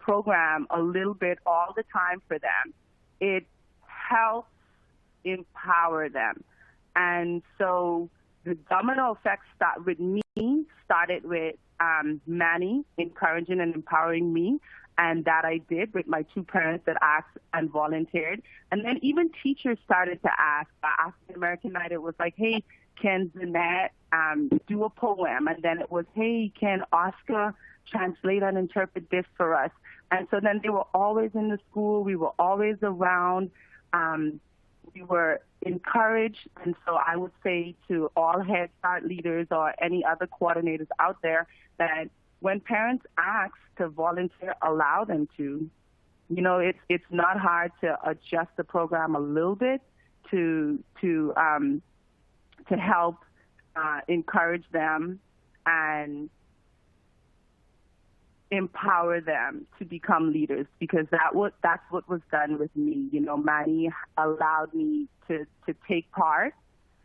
program a little bit all the time for them, it helps empower them. And so the domino effect started with Manny encouraging and empowering me, and that I did with my two parents that asked and volunteered. And then even teachers started to ask. African American Night, it was like, hey, can Zanette do a poem? And then it was, hey, can Oscar translate and interpret this for us? And so then they were always in the school. We were always around. We were encouraged. And so I would say to all Head Start leaders or any other coordinators out there that when parents ask to volunteer, allow them to. You know, it's not hard to adjust the program a little bit to help encourage them and empower them to become leaders, because that's what was done with me. You know, Manny allowed me to take part,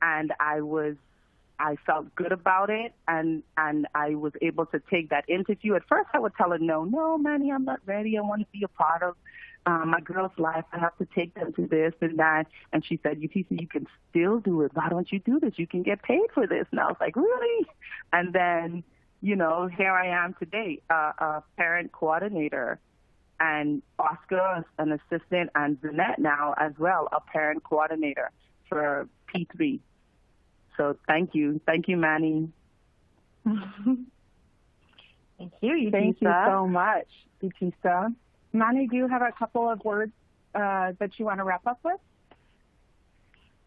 and I felt good about it, and I was able to take that interview. At first I would tell her, no, Manny, I'm not ready. I want to be a part of my girl's life. I have to take them to this and that. And she said, Utisa, you can still do it. Why don't you do this? You can get paid for this. And I was like, really? And then, you know, here I am today, a parent coordinator, and Oscar, an assistant, and Zanette now as well, a parent coordinator for P3. So thank you, Manny. Thank you, Utisa. Thank you so much, Utisa. Manny, do you have a couple of words that you want to wrap up with?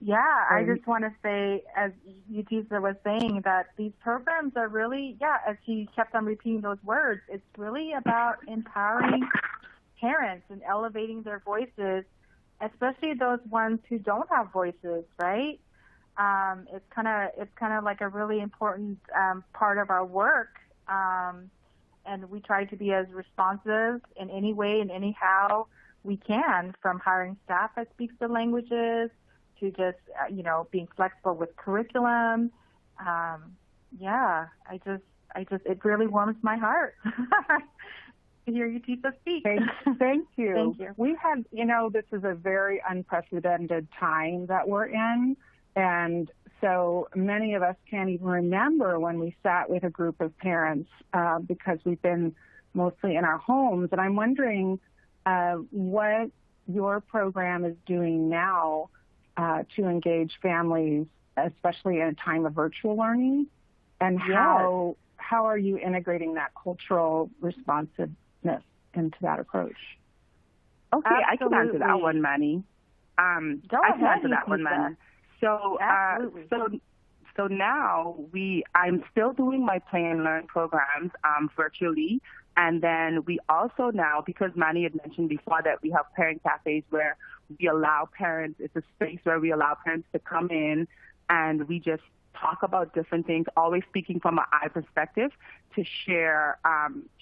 Yeah, I just want to say, as Utisa was saying, that these programs are really, as she kept on repeating those words, it's really about empowering parents and elevating their voices, especially those ones who don't have voices, right? It's kind of like a really important part of our work, and we try to be as responsive in any way and anyhow we can, from hiring staff that speaks the languages to just being flexible with curriculum. It really warms my heart to hear Utisa speak. Thank you. Thank you. We have, this is a very unprecedented time that we're in. And so many of us can't even remember when we sat with a group of parents because we've been mostly in our homes. And I'm wondering what your program is doing now to engage families, especially in a time of virtual learning, and how are you integrating that cultural responsiveness into that approach? Okay, Absolutely. I can answer that one, Manny. I can answer that one, Manny. So now I'm still doing my Play and Learn programs virtually, and then we also now, because Manny had mentioned before that we have parent cafes where we allow parents, it's a space where we allow parents to come in and we just talk about different things, always speaking from an I perspective, to share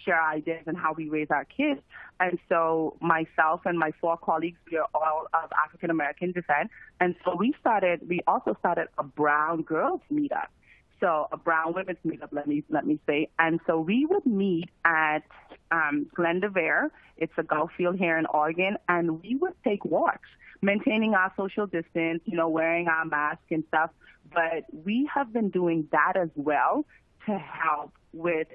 ideas and how we raise our kids. And so myself and my 4 colleagues, we are all of African American descent. And so we also started a Brown Girls Meetup. So a Brown Women's Meetup, let me say. And so we would meet at Glendover. It's a golf field here in Oregon, and we would take walks, maintaining our social distance, wearing our masks and stuff. But we have been doing that as well to help with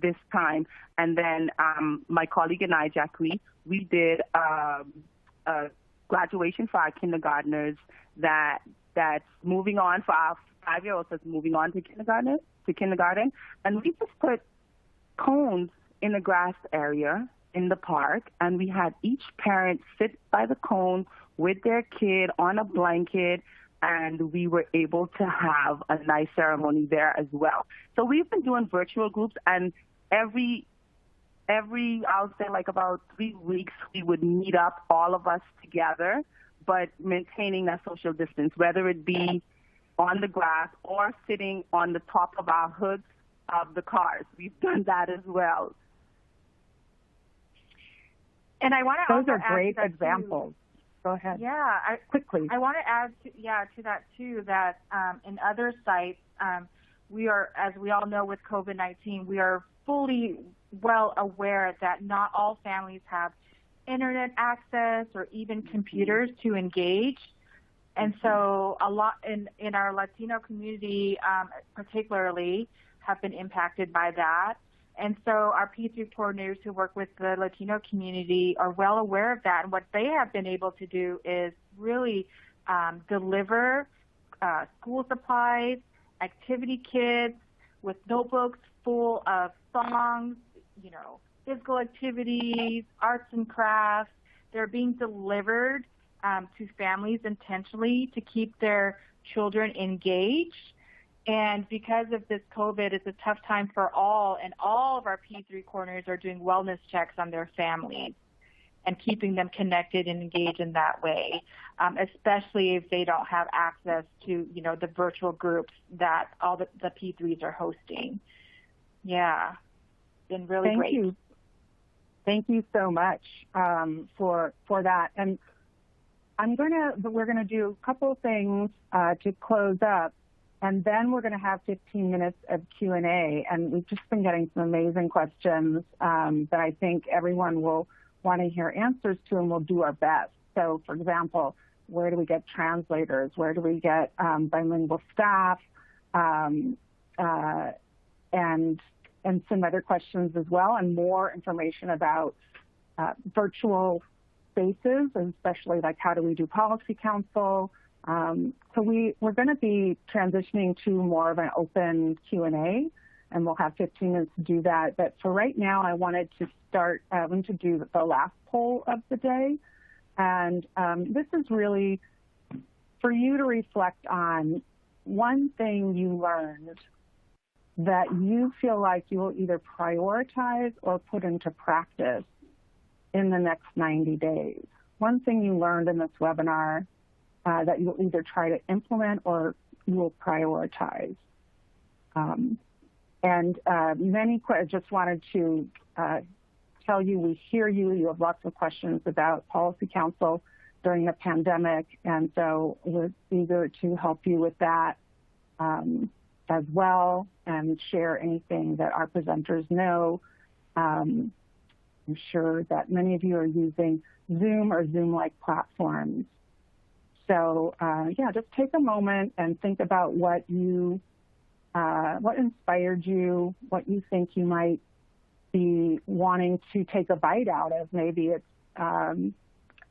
this time. And then my colleague and I, Jackie, we did a graduation for our kindergartners that's moving on, for our 5-year-olds that's moving on to kindergarten. And we just put cones in the grass area in the park, and we had each parent sit by the cone with their kid on a blanket, and we were able to have a nice ceremony there as well. So we've been doing virtual groups, and every I'll say like about 3 weeks, we would meet up, all of us together. but maintaining that social distance, whether it be on the grass or sitting on the top of our hoods of the cars. We've done that as well. And I want to Those are great examples. Go ahead. Yeah, Quickly. I want to add to that too, that in other sites, we are, as we all know with COVID-19, we are fully well aware that not all families have internet access or even computers to engage. And so a lot in our Latino community particularly have been impacted by that. And so our P3 coordinators who work with the Latino community are well aware of that. And what they have been able to do is really deliver school supplies, activity kits with notebooks full of songs, physical activities, arts and crafts. They're being delivered to families intentionally to keep their children engaged. And because of this COVID, it's a tough time for all, and all of our P3 coordinators are doing wellness checks on their families and keeping them connected and engaged in that way, especially if they don't have access to, the virtual groups that all the P3s are hosting. Yeah, been really great. Thank you. Thank you so much for that. And we're gonna do a couple of things to close up. And then we're going to have 15 minutes of Q&A. And we've just been getting some amazing questions that I think everyone will want to hear answers to, and we'll do our best. So, for example, where do we get translators? Where do we get bilingual staff? And some other questions as well, and more information about virtual spaces, and especially like how do we do policy council. So we're going to be transitioning to more of an open Q&A, and we'll have 15 minutes to do that. But for right now, I wanted to do the last poll of the day. And this is really for you to reflect on one thing you learned that you feel like you will either prioritize or put into practice in the next 90 days. One thing you learned in this webinar that you'll either try to implement or you will prioritize. I just wanted to tell you, we hear you. You have lots of questions about policy council during the pandemic, and so we're eager to help you with that as well, and share anything that our presenters know. I'm sure that many of you are using Zoom or Zoom-like platforms. So just take a moment and think about what inspired you, what you think you might be wanting to take a bite out of. Maybe it's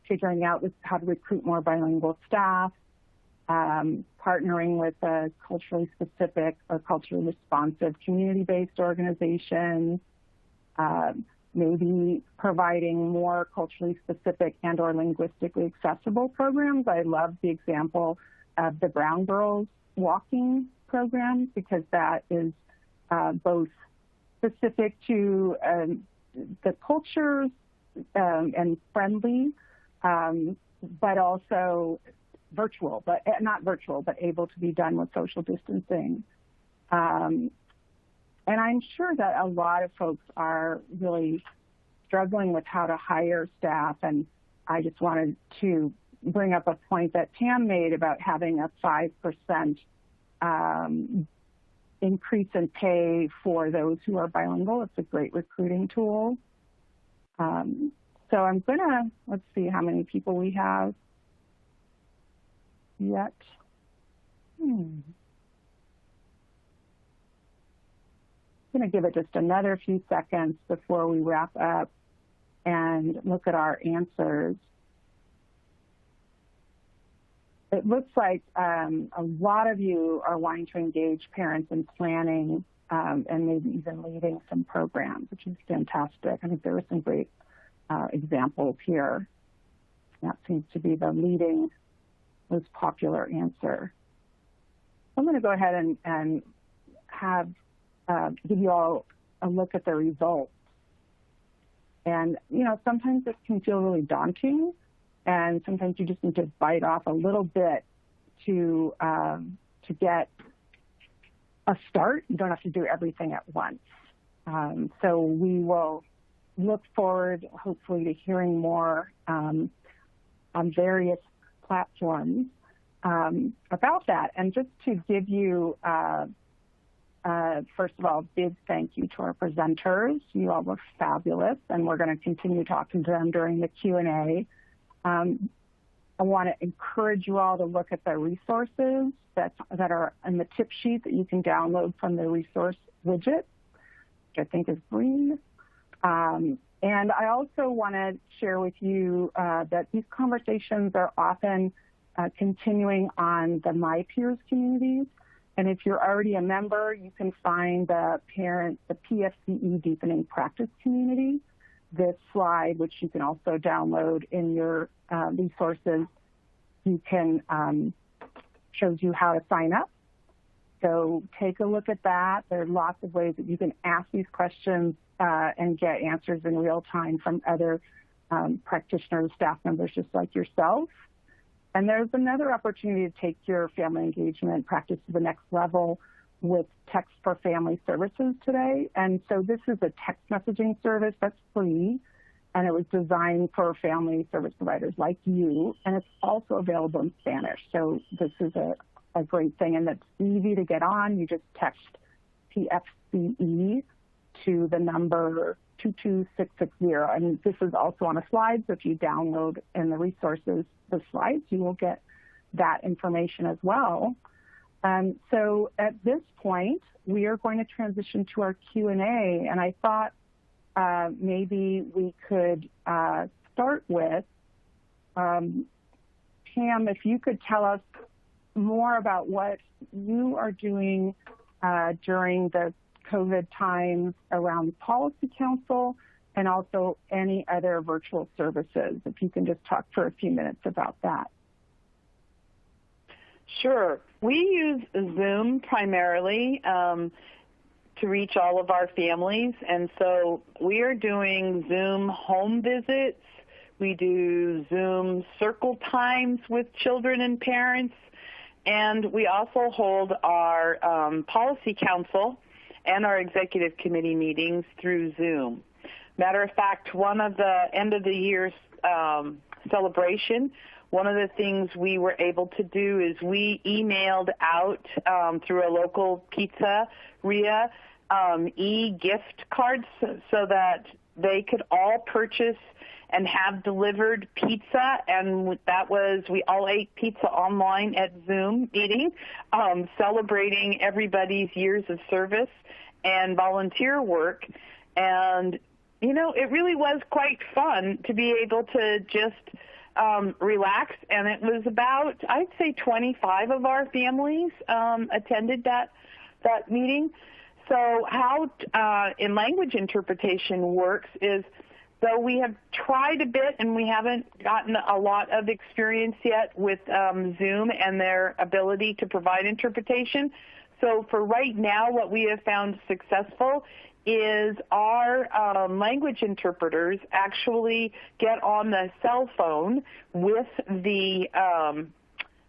figuring out how to recruit more bilingual staff, partnering with a culturally specific or culturally responsive community-based organization, maybe providing more culturally specific and or linguistically accessible programs. I love the example of the Brown Girls Walking program, because that is both specific to the cultures and friendly, but also virtual, but not virtual, but able to be done with social distancing. And I'm sure that a lot of folks are really struggling with how to hire staff. And I just wanted to bring up a point that Pam made about having a 5% increase in pay for those who are bilingual. It's a great recruiting tool. So I'm let's see how many people we have yet. I'm going to give it just another few seconds before we wrap up and look at our answers. It looks like a lot of you are wanting to engage parents in planning and maybe even leading some programs, which is fantastic. I think there were some great examples here. That seems to be the leading, most popular answer. I'm going to go ahead and give you all a look at the results. And, sometimes it can feel really daunting and sometimes you just need to bite off a little bit to get a start. You don't have to do everything at once. So we will look forward, hopefully, to hearing more on various platforms about that. And just to give you, first of all, big thank you to our presenters. You all were fabulous, and we're going to continue talking to them during the Q&A. I want to encourage you all to look at the resources that are in the tip sheet that you can download from the resource widget, which I think is green. And I also want to share with you that these conversations are often continuing on the My Peers communities. And if you're already a member, you can find the PFCE Deepening Practice Community. This slide, which you can also download in your resources, you can shows you how to sign up. So take a look at that. There are lots of ways that you can ask these questions and get answers in real time from other practitioners, staff members just like yourself. And there's another opportunity to take your family engagement practice to the next level with Text for Family Services today. And so this is a text messaging service that's free, and it was designed for family service providers like you, and it's also available in Spanish. So this is a great thing, and it's easy to get on. You just text PFCE to the number 22660. And this is also on a slide, so if you download in the resources the slides, you will get that information as well. So at this point, we are going to transition to our Q&A, and I thought maybe we could start with, Pam, if you could tell us more about what you are doing during the COVID times around Policy Council and also any other virtual services. If you can just talk for a few minutes about that. Sure. We use Zoom primarily to reach all of our families, and so we are doing Zoom home visits. We do Zoom circle times with children and parents, and we also hold our Policy Council and our Executive Committee meetings through Zoom. Matter of fact, one of the end of the year's celebration, one of the things we were able to do is we emailed out through a local pizzeria e-gift cards so that they could all purchase and have delivered pizza, and that was, we all ate pizza online at Zoom meeting, celebrating everybody's years of service and volunteer work. And, you know, it really was quite fun to be able to just relax, and it was about, I'd say 25 of our families attended that meeting. So how in language interpretation works is, though we have tried a bit and we haven't gotten a lot of experience yet with Zoom and their ability to provide interpretation. So for right now, what we have found successful is our language interpreters actually get on the cell phone with the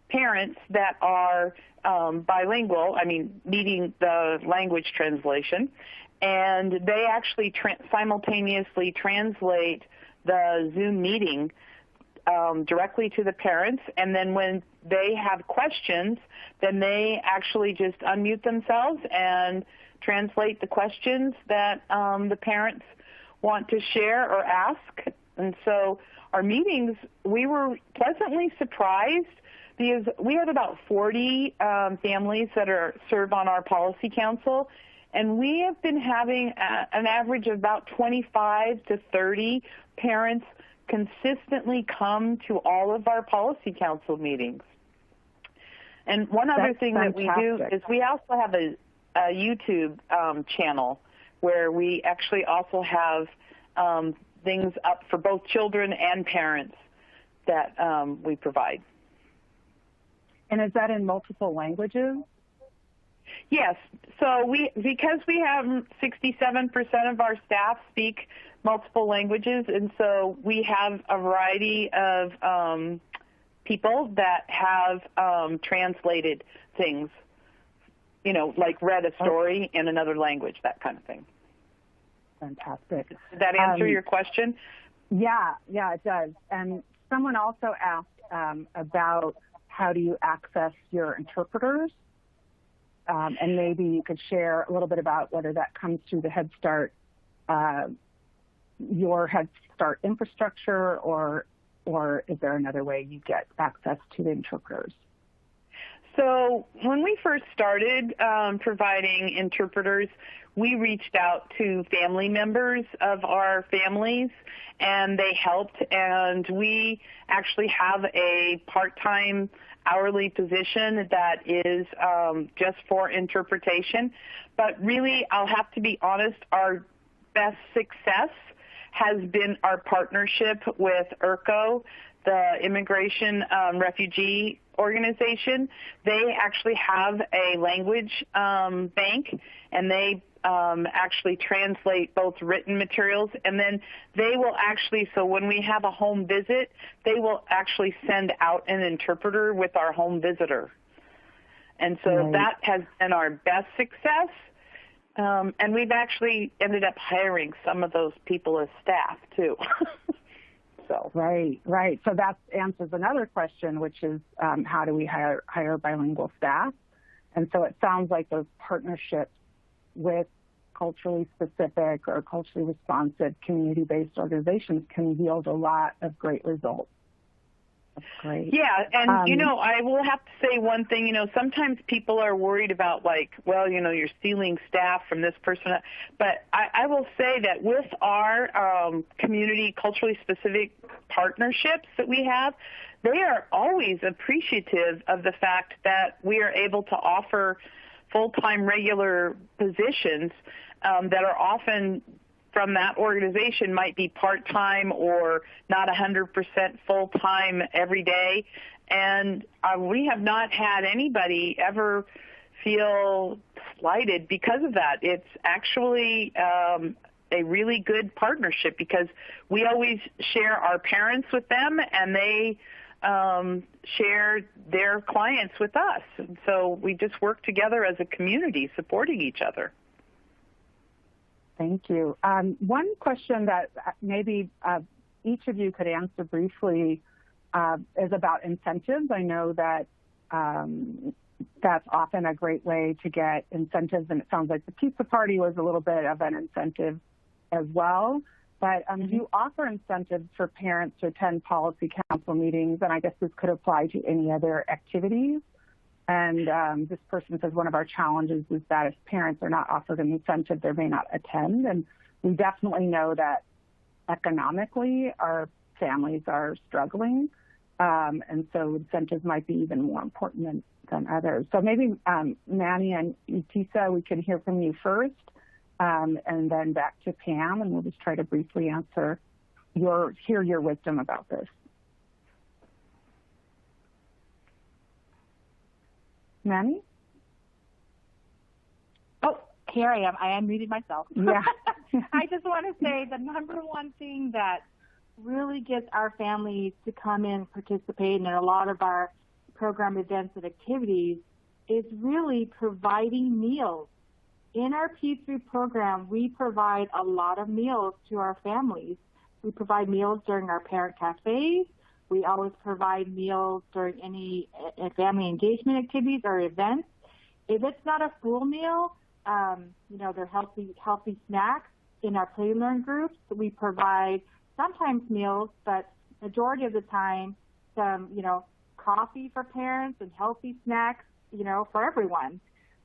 parents that are bilingual, needing the language translation, and they actually simultaneously translate the Zoom meeting directly to the parents, and then when they have questions, then they actually just unmute themselves and translate the questions that the parents want to share or ask. And so our meetings, we were pleasantly surprised because we have about 40 families that serve on our Policy Council, and we have been having an average of about 25 to 30 parents consistently come to all of our Policy Council meetings. And one other thing that we do is we also have a YouTube channel where we actually also have things up for both children and parents that we provide. And is that in multiple languages? Yes. So because we have 67% of our staff speak multiple languages, and so we have a variety of people that have translated things, like read a story in another language, that kind of thing. Fantastic. Did that answer your question? Yeah, it does. And someone also asked about how do you access your interpreters? And maybe you could share a little bit about whether that comes through the Head Start, your Head Start infrastructure, or is there another way you get access to the interpreters? So when we first started providing interpreters, we reached out to family members of our families, and they helped. And we actually have a part-time hourly position that is just for interpretation. But really, I'll have to be honest, our best success has been our partnership with IRCO, the Immigration Refugee Organization. They actually have a language bank, and they actually translate both written materials, and then they will actually, so when we have a home visit, they will actually send out an interpreter with our home visitor. And so that has been our best success. And we've actually ended up hiring some of those people as staff too. So Right. So that answers another question, which is how do we hire bilingual staff? And so it sounds like those partnerships with culturally specific or culturally responsive community-based organizations can yield a lot of great results. That's great. Yeah, and I will have to say one thing, sometimes people are worried about you're stealing staff from this person. But I will say that with our community culturally specific partnerships that we have, they are always appreciative of the fact that we are able to offer full-time regular positions that are often from that organization might be part-time or not 100% full-time every day. And we have not had anybody ever feel slighted because of that. It's actually a really good partnership because we always share our parents with them, and they share their clients with us. And so we just work together as a community, supporting each other. Thank you. One question that maybe each of you could answer briefly is about incentives. I know that that's often a great way to get incentives, and it sounds like the pizza party was a little bit of an incentive as well. But do you offer incentives for parents to attend policy council meetings? And I guess this could apply to any other activities. And this person says one of our challenges is that if parents are not offered an incentive, they may not attend. And we definitely know that economically our families are struggling. And so incentives might be even more important than others. So maybe Manny and Utisa, we can hear from you first, and then back to Pam, and we'll just try to briefly hear your wisdom about this. Manny? Oh, here I am. I unmuted myself. Yeah. I just want to say the number one thing that really gets our families to come in and participate in a lot of our program events and activities is really providing meals. In our P3 program, we provide a lot of meals to our families. We provide meals during our parent cafes. We always provide meals during any family engagement activities or events. If it's not a full meal, they're healthy snacks in our Play Learn groups. We provide sometimes meals, but majority of the time, some, coffee for parents and healthy snacks, for everyone.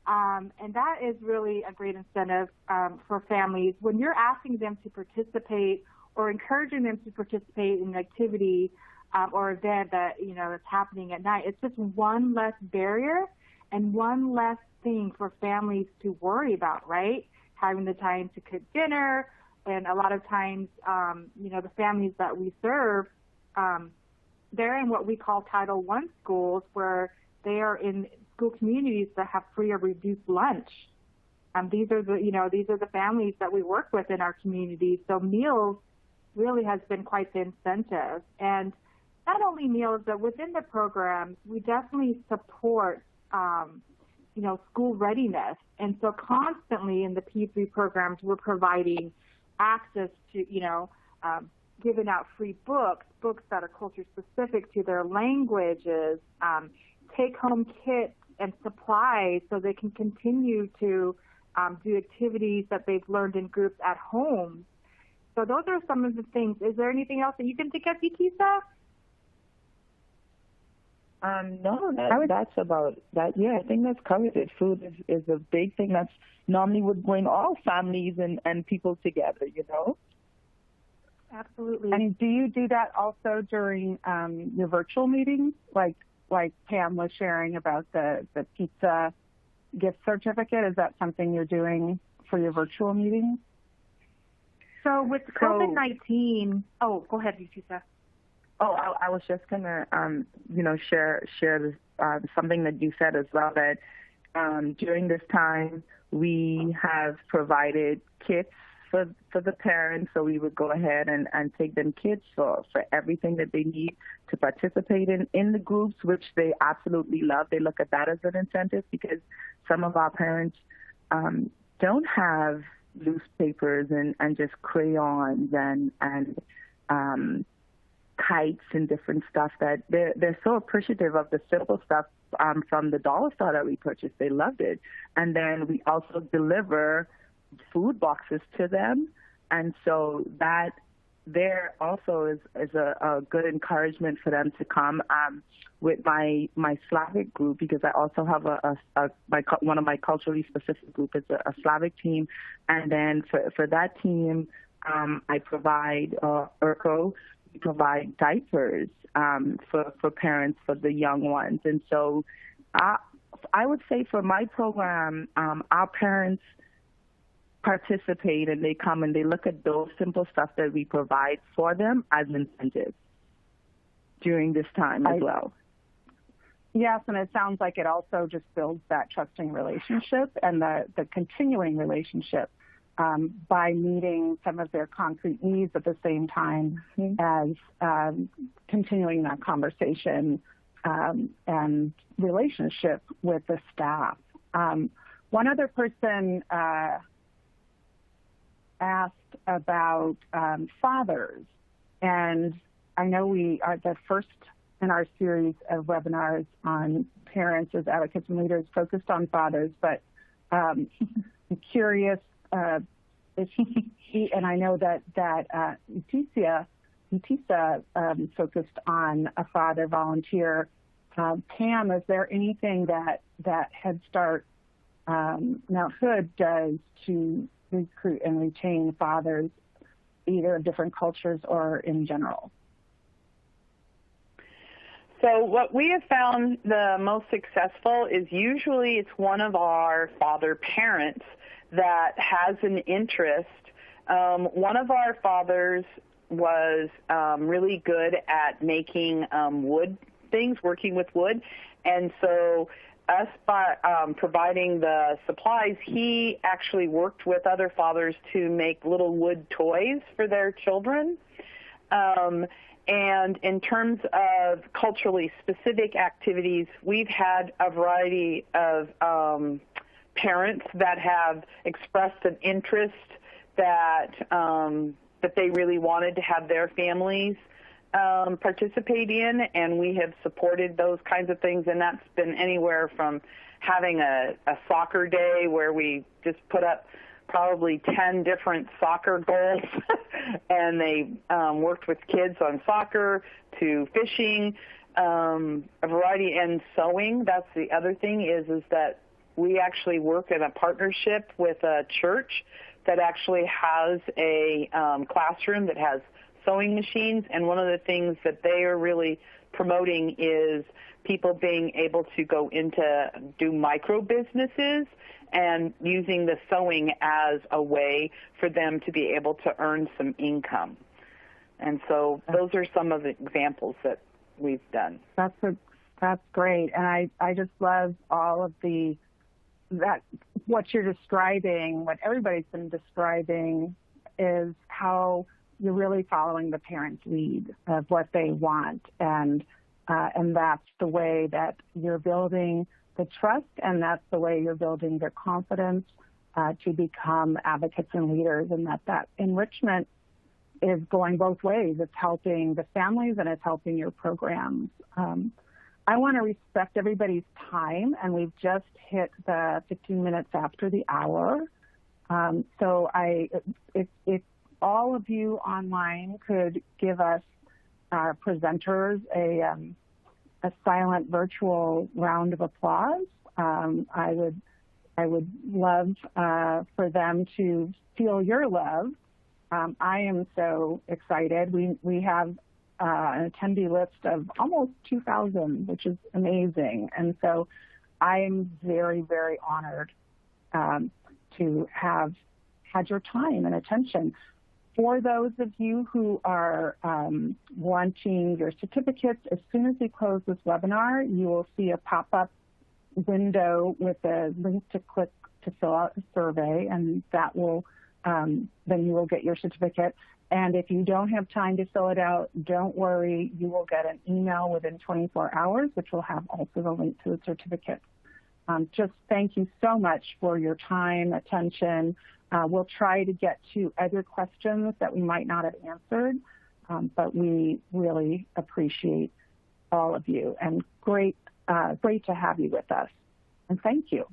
And that is really a great incentive for families. When you're asking them to participate or encouraging them to participate in an activity or event that, that's happening at night, it's just one less barrier and one less thing for families to worry about, right? Having the time to cook dinner. And a lot of times, the families that we serve, they're in what we call Title I schools, where they are in school communities that have free or reduced lunch. These are the families that we work with in our community. So meals really has been quite the incentive. And not only meals, but within the programs, we definitely support, school readiness. And so constantly in the P3 programs, we're providing access to, giving out free books that are culture specific to their languages, take-home kits and supplies so they can continue to do activities that they've learned in groups at home. So those are some of the things. Is there anything else that you can think of, Yutisa? No, that's about that. Yeah, I think that's covered it. Food is a big thing that's normally would bring all families and people together, Absolutely. And do you do that also during your virtual meetings, like Pam was sharing about the pizza gift certificate? Is that something you're doing for your virtual meetings? So with COVID-19, go ahead, Yutisa. Oh, I was just gonna, share this, something that you said as well, that during this time we have provided kits for the parents. So we would go ahead and take them kits for everything that they need to participate in the groups, which they absolutely love. They look at that as an incentive because some of our parents don't have newspapers and just crayons and kites and different stuff, that they're so appreciative of the simple stuff from the dollar store that we purchased. They loved it. And then we also deliver food boxes to them. And so that there also is a good encouragement for them to come with my Slavic group, because I also have one of my culturally specific group is a Slavic team. And then for that team, I provide ERCO. We provide diapers for parents, for the young ones. And so I would say for my program, our parents participate and they come and they look at those simple stuff that we provide for them as incentives during this time as well. Yes, and it sounds like it also just builds that trusting relationship and the continuing relationship by meeting some of their concrete needs at the same time as continuing that conversation and relationship with the staff. One other person asked about fathers, and I know we are the first in our series of webinars on parents as advocates and leaders focused on fathers, but I'm curious if he, and I know that Yutisa focused on a father volunteer. Pam, is there anything that Head Start Mount Hood does to recruit and retain fathers, either of different cultures or in general? So what we have found the most successful is usually it's one of our father parents that has an interest. One of our fathers was really good at making wood things, working with wood, and so us by providing the supplies, he actually worked with other fathers to make little wood toys for their children. And in terms of culturally specific activities, we've had a variety of parents that have expressed an interest that they really wanted to have their families participate in, and we have supported those kinds of things. And that's been anywhere from having a soccer day where we just put up probably 10 different soccer goals and they worked with kids on soccer, to fishing, a variety, and sewing. That's the other thing is that we actually work in a partnership with a church that actually has a classroom that has sewing machines, and one of the things that they are really promoting is people being able to go into do micro businesses and using the sewing as a way for them to be able to earn some income. And so those are some of the examples that we've done. That's That's great. And I just love all of what you're describing, what everybody's been describing is how you're really following the parent's lead of what they want. And that's the way that you're building the trust, and that's the way you're building their confidence to become advocates and leaders, and that enrichment is going both ways. It's helping the families and it's helping your programs. I want to respect everybody's time, and we've just hit the 15 minutes after the hour. So if all of you online could give us, our presenters, a silent virtual round of applause, I would love for them to feel your love. I am so excited. We have an attendee list of almost 2,000, which is amazing. And so I am very, very honored to have had your time and attention. For those of you who are wanting your certificates, as soon as we close this webinar, you will see a pop-up window with a link to click to fill out a survey, and that will then you will get your certificate. And if you don't have time to fill it out, don't worry. You will get an email within 24 hours, which will have also the link to the certificate. Just thank you so much for your time, attention. We'll try to get to other questions that we might not have answered, but we really appreciate all of you. And great to have you with us. And thank you.